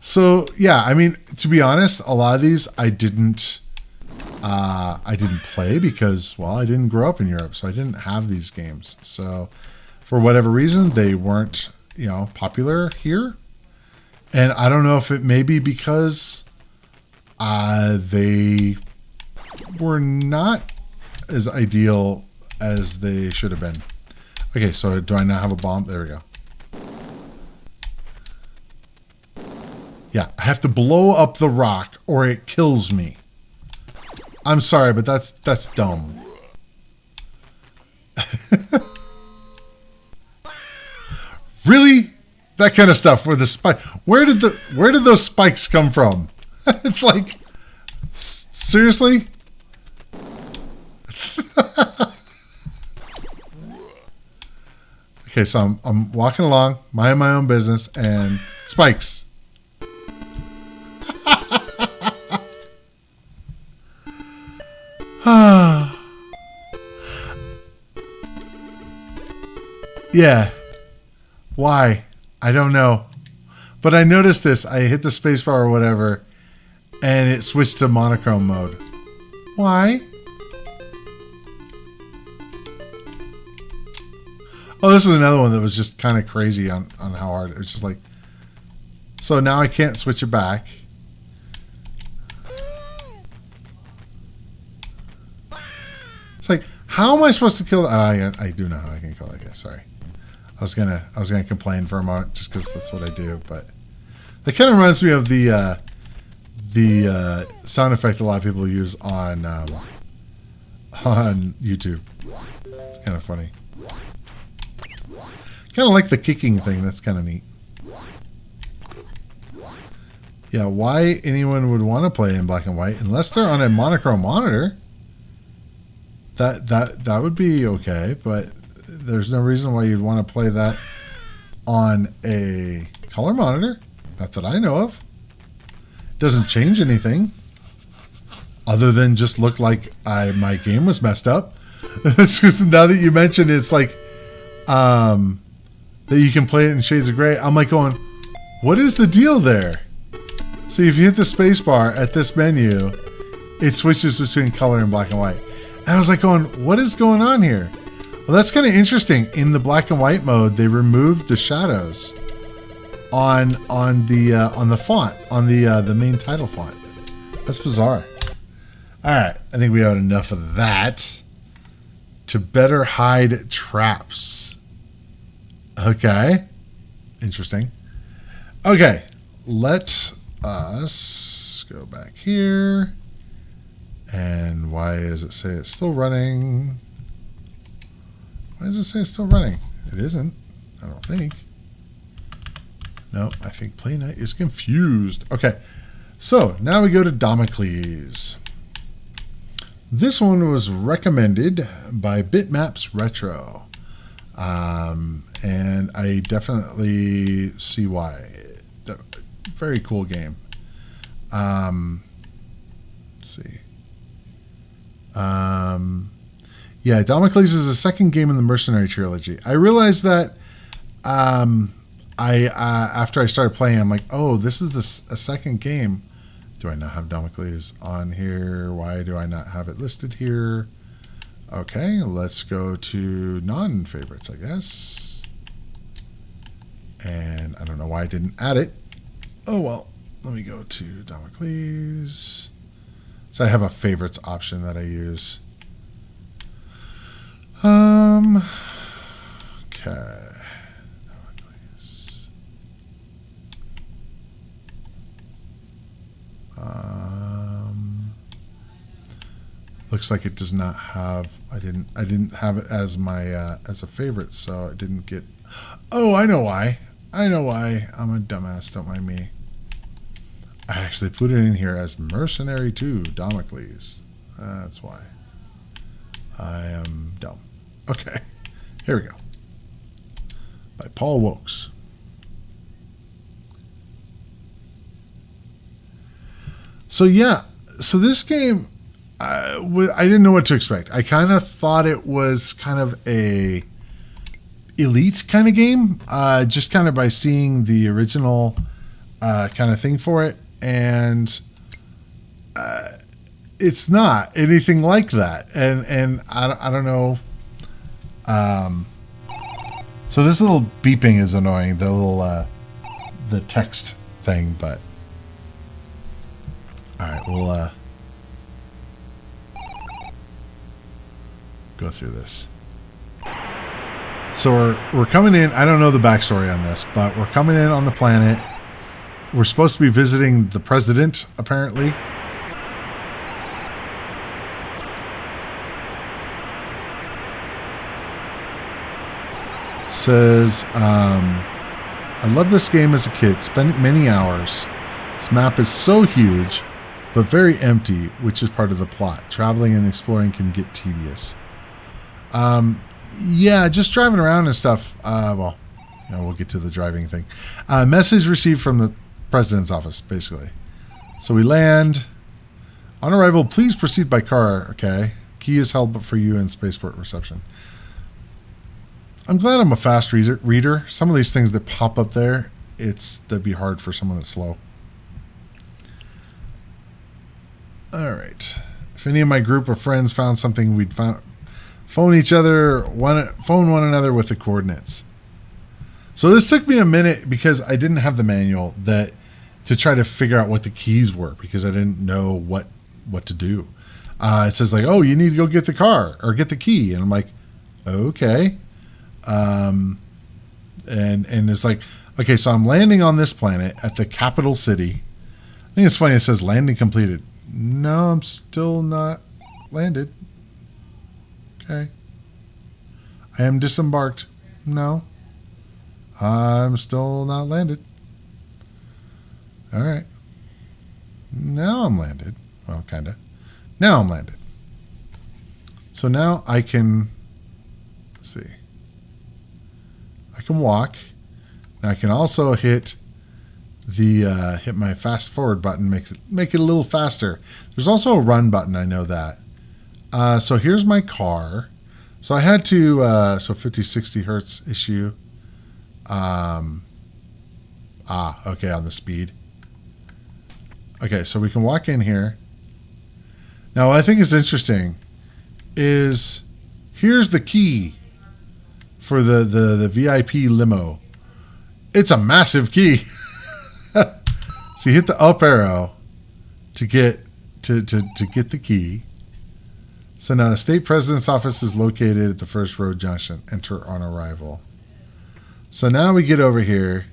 So yeah, I mean, to be honest, a lot of these I didn't play because, well, I didn't grow up in Europe, so I didn't have these games. So for whatever reason, they weren't, you know, popular here. And I don't know if it may be because they were not as ideal as they should have been. Okay, so do I now have a bomb? There we go. Yeah, I have to blow up the rock or it kills me. I'm sorry, but that's dumb. Really? That kind of stuff where the spike. Where did those spikes come from? It's like, seriously? Okay, so I'm walking along, minding my own business, and spikes. Yeah. Why? I don't know. But I noticed this. I hit the spacebar or whatever, and it switched to monochrome mode. Why? Oh, this is another one that was just kind of crazy on how hard. It was just like... So now I can't switch it back. It's like, how am I supposed to kill... I do know how I can kill that guy. Sorry. I was gonna complain for a moment just because that's what I do, but that kind of reminds me of the sound effect a lot of people use on YouTube. It's kind of funny. Kind of like the kicking thing. That's kind of neat. Yeah, why anyone would want to play in black and white unless they're on a monochrome monitor? That would be okay, but there's no reason why you'd want to play that on a color monitor. Not that I know of. Doesn't change anything other than just look like my game was messed up. It's just, now that you mention it's like that you can play it in shades of gray. I'm like going, what is the deal there? See, if you hit the space bar at this menu, it switches between color and black and white. And I was like going, what is going on here? Well, that's kind of interesting. In the black and white mode, they removed the shadows on the font, on the main title font. That's bizarre. All right, I think we had enough of that. To better hide traps. Okay, interesting. Okay, let us go back here. And why does it say it's still running? Why does it say it's still running? It isn't. I don't think. No, I think Play Night is confused. Okay, so now we go to Damocles. This one was recommended by Bitmaps Retro. And I definitely see why. Very cool game. Let's see. Yeah, Damocles is the second game in the Mercenary trilogy. I realized that after I started playing, I'm like, oh, this is a second game. Do I not have Damocles on here? Why do I not have it listed here? Okay, let's go to non-favorites, I guess. And I don't know why I didn't add it. Oh, well, let me go to Damocles. So I have a favorites option that I use. Okay. Looks like it does not have. I didn't have it as my as a favorite, so it didn't get. Oh, I know why. I'm a dumbass. Don't mind me. I actually put it in here as Mercenary 2 Damocles. That's why. I am dumb. Okay, here we go. By Paul Wokes. So yeah, so this game, I didn't know what to expect. I kind of thought it was kind of a elite kind of game, just kind of by seeing the original kind of thing for it, and it's not anything like that. And I don't know. So this little beeping is annoying. The little the text thing, but all right, we'll go through this. So we're coming in. I don't know the backstory on this, but we're coming in on the planet. We're supposed to be visiting the president, apparently. Says, I loved this game as a kid. Spent many hours. This map is so huge, but very empty, which is part of the plot. Traveling and exploring can get tedious. Yeah, just driving around and stuff. Well, we'll get to the driving thing. Message received from the president's office, basically. So we land. On arrival, please proceed by car. Okay. Key is held for you in spaceport reception. I'm glad I'm a fast reader. Some of these things that pop up there, that'd be hard for someone that's slow. All right. If any of my group of friends found something, we'd phone one another with the coordinates. So this took me a minute because I didn't have the manual to try to figure out what the keys were because I didn't know what to do. It says like, oh, you need to go get the car or get the key, and I'm like, okay. And it's like, okay, so I'm landing on this planet at the capital city. I think it's funny. It says landing completed. No, I'm still not landed. Okay. I am disembarked. No. I'm still not landed. All right. Now I'm landed. Well, kind of. Now I'm landed. So now I can, let's see. I can walk. And I can also hit my fast forward button, make it a little faster. There's also a run button, I know that. So here's my car. So I had to, 50, 60 hertz issue. Okay, on the speed. Okay, so we can walk in here. Now, what I think is interesting is here's the key for the VIP limo. It's a massive key. So you hit the up arrow to get to get the key. So now the state president's office is located at the first road junction. Enter on arrival. So now we get over here.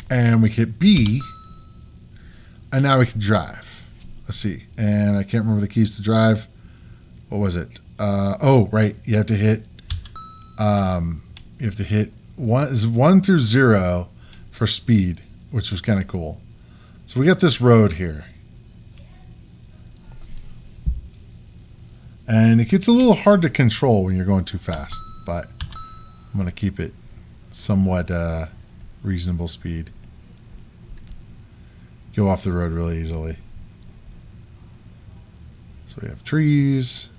And we hit B. And now we can drive. Let's see. And I can't remember the keys to drive. What was it? Oh, right. You have to hit 1 through 0 for speed, which was kind of cool. So we got this road here. And it gets a little hard to control when you're going too fast, but I'm going to keep it somewhat reasonable speed. Go off the road really easily. So we have trees.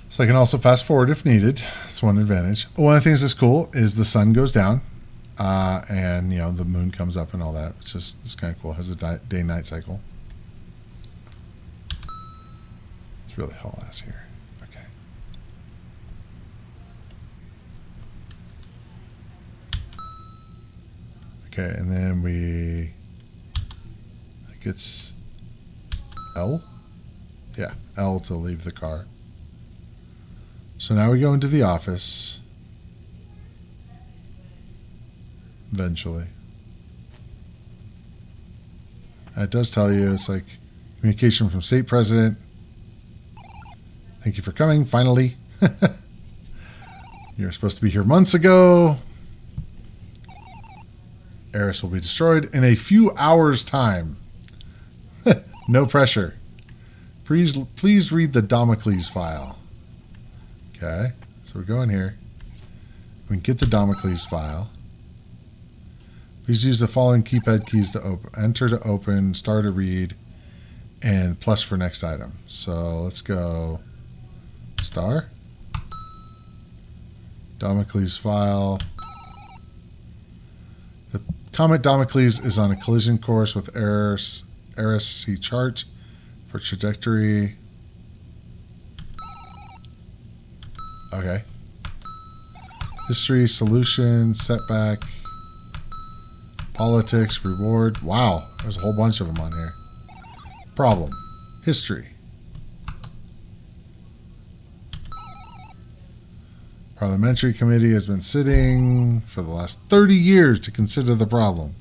So I can also fast forward if needed. That's one advantage. One of the things that's cool is the sun goes down, and the moon comes up and all that. It's kind of cool. It has a day-night cycle. It's really haul ass here. Okay. Okay, and then I think it's L. Yeah, L to leave the car. So now we go into the office. Eventually. And it does tell you, it's like communication from state president. Thank you for coming, finally. You were supposed to be here months ago. Eris will be destroyed in a few hours' time. No pressure. Please read the Damocles file. Okay, so we go in here. We can get the Damocles file. Please use the following keypad keys to open. Enter to open, star to read, and plus for next item. So let's go star. Damocles file. The comet Damocles is on a collision course with Eris. See chart for trajectory. Okay. History, solution, setback, politics, reward. Wow, there's a whole bunch of them on here. Problem, history. Parliamentary committee has been sitting for the last 30 years to consider the problem.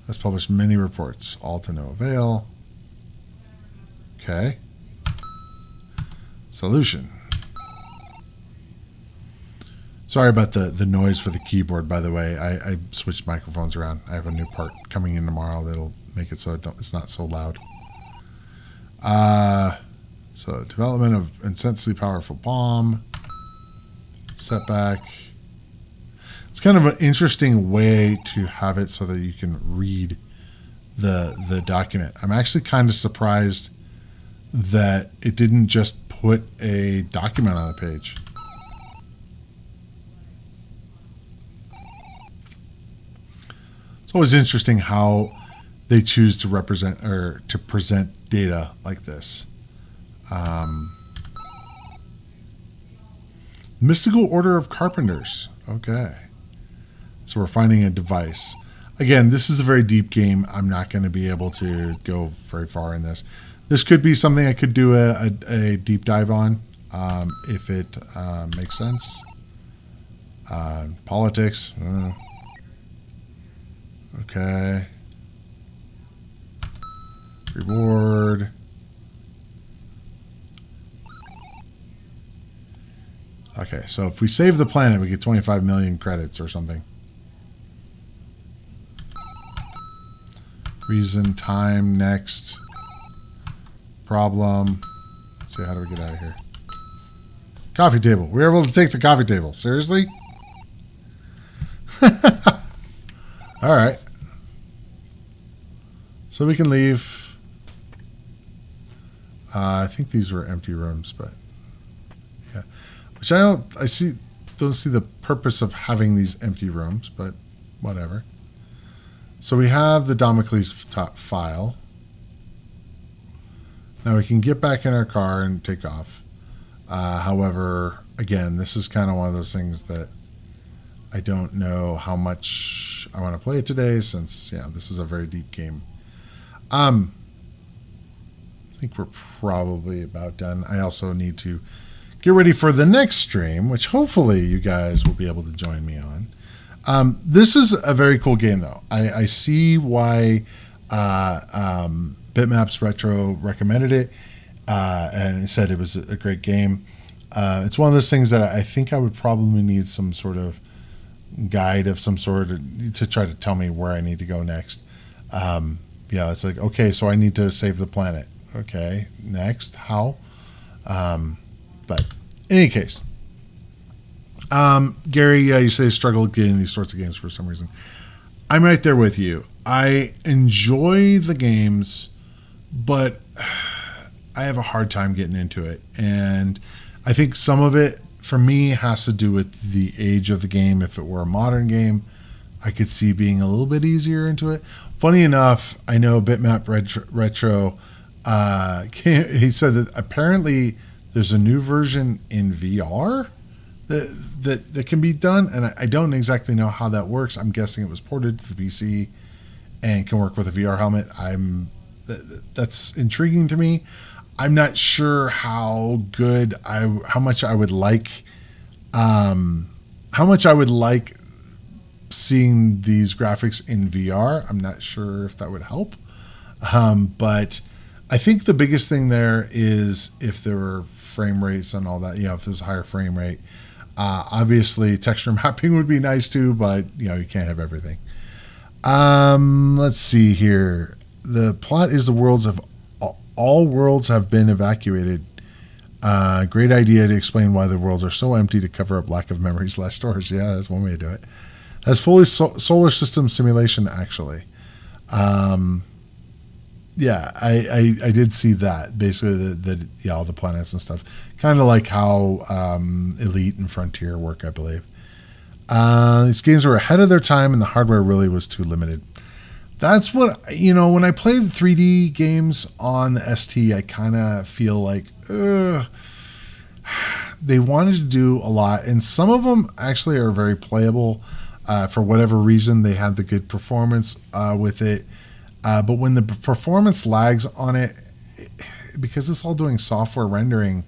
Has published many reports, all to no avail. Okay. Solution. Sorry about the noise for the keyboard, by the way. I switched microphones around. I have a new part coming in tomorrow that'll make it so it's not so loud. So development of intensely powerful bomb. Setback. It's kind of an interesting way to have it so that you can read the document. I'm actually kind of surprised that it didn't just put a document on the page. It's always interesting how they choose to represent or to present data like this. Mystical Order of Carpenters. Okay. So we're finding a device. Again, this is a very deep game. I'm not going to be able to go very far in this. This could be something I could do a deep dive on if it makes sense. Politics. Okay. Reward. Okay, so if we save the planet, we get 25 million credits or something. Reason, time, next. Problem. Let's see, how do we get out of here? Coffee table. We were able to take the coffee table. Seriously? All right. So we can leave. I think these were empty rooms, but yeah. Which don't see the purpose of having these empty rooms, but whatever. So we have the Damocles file. Now we can get back in our car and take off. However, again, this is kind of one of those things that I don't know how much I want to play it today, since this is a very deep game. I think we're probably about done. I also need to get ready for the next stream, which hopefully you guys will be able to join me on. This is a very cool game, though. I see why Bitmaps Retro recommended it and said it was a great game. It's one of those things that I think I would probably need some sort of guide of some sort to try to tell me where I need to go next. It's like, okay, so I need to save the planet. Okay, next, how? But in any case, Gary, you say you struggle getting these sorts of games for some reason. I'm right there with you. I enjoy the games, but I have a hard time getting into it. And I think some of it, for me, has to do with the age of the game. If it were a modern game, I could see being a little bit easier into it. Funny enough, I know Bitmap Retro, he said that apparently there's a new version in VR that can be done, and I don't exactly know how that works. I'm guessing it was ported to the PC and can work with a VR helmet. That's intriguing to me. I'm not sure how much I would like seeing these graphics in VR. I'm not sure if that would help, but I think the biggest thing there is if there were frame rates and all that. If there's a higher frame rate. Obviously, texture mapping would be nice too, but you can't have everything. Let's see here. The plot is all worlds have been evacuated. Great idea to explain why the worlds are so empty to cover up lack of memory/storage. Yeah, that's one way to do it. That's fully solar system simulation, actually. I did see that. Basically, all the planets and stuff. Kind of like how Elite and Frontier work, I believe. These games were ahead of their time, and the hardware really was too limited. That's what, when I play the 3D games on the ST, I kind of feel like, they wanted to do a lot, and some of them actually are very playable. For whatever reason, they had the good performance with it. But when the performance lags on it, because it's all doing software rendering,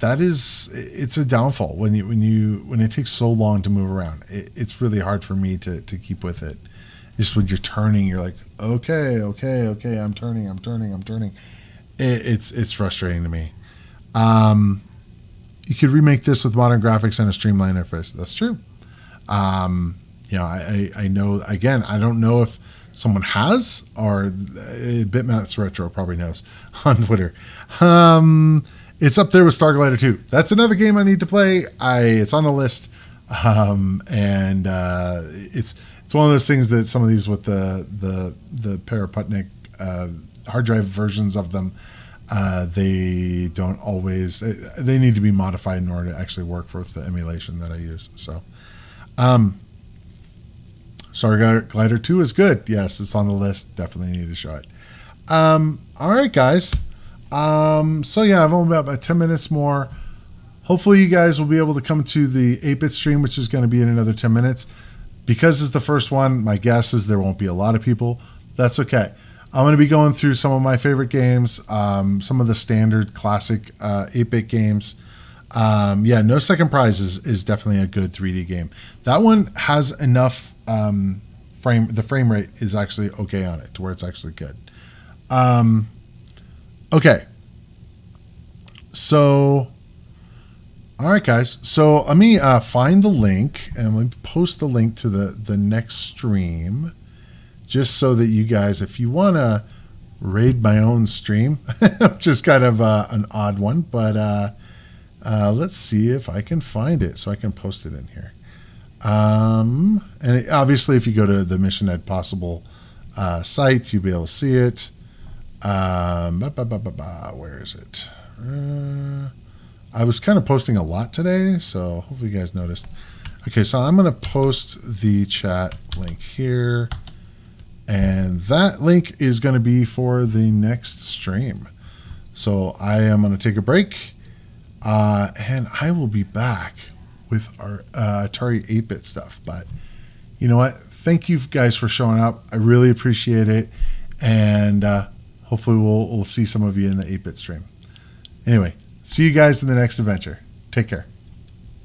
it's a downfall when it takes so long to move around. It's really hard for me to keep with it. Just when you're turning, you're like, okay, I'm turning. It's frustrating to me. You could remake this with modern graphics and a streamlined interface. That's true. I know, again, I don't know if someone has, or Bitmaps Retro probably knows on Twitter. It's up there with Starglider 2. That's another game I need to play. It's on the list. It's one of those things that some of these with the Paraputnik hard drive versions of them, they don't always, they need to be modified in order to actually work with the emulation that I use. So, Starglider 2 is good. Yes, it's on the list. Definitely need to show it. All right, guys. So yeah, I've only got about 10 minutes more. Hopefully you guys will be able to come to the 8-bit stream, which is going to be in another 10 minutes. Because it's the first one, my guess is there won't be a lot of people. That's okay. I'm going to be going through some of my favorite games, some of the standard classic 8-bit games. No Second Prize is definitely a good 3D game. That one has enough the frame rate is actually okay on it to where it's actually good. Okay. So, all right, guys. So let me find the link, and let me post the link to the next stream, just so that you guys, if you want to raid my own stream, which is kind of an odd one, but let's see if I can find it so I can post it in here. Obviously, if you go to the Mission Ed Possible site, you'll be able to see it. Where is it? I was kind of posting a lot today, so hopefully you guys noticed. Okay, so I'm going to post the chat link here, and that link is going to be for the next stream. So I am going to take a break, and I will be back with our Atari 8-bit stuff. But you know what? Thank you guys for showing up. I really appreciate it, and hopefully we'll see some of you in the 8-bit stream. Anyway, see you guys in the next adventure. Take care.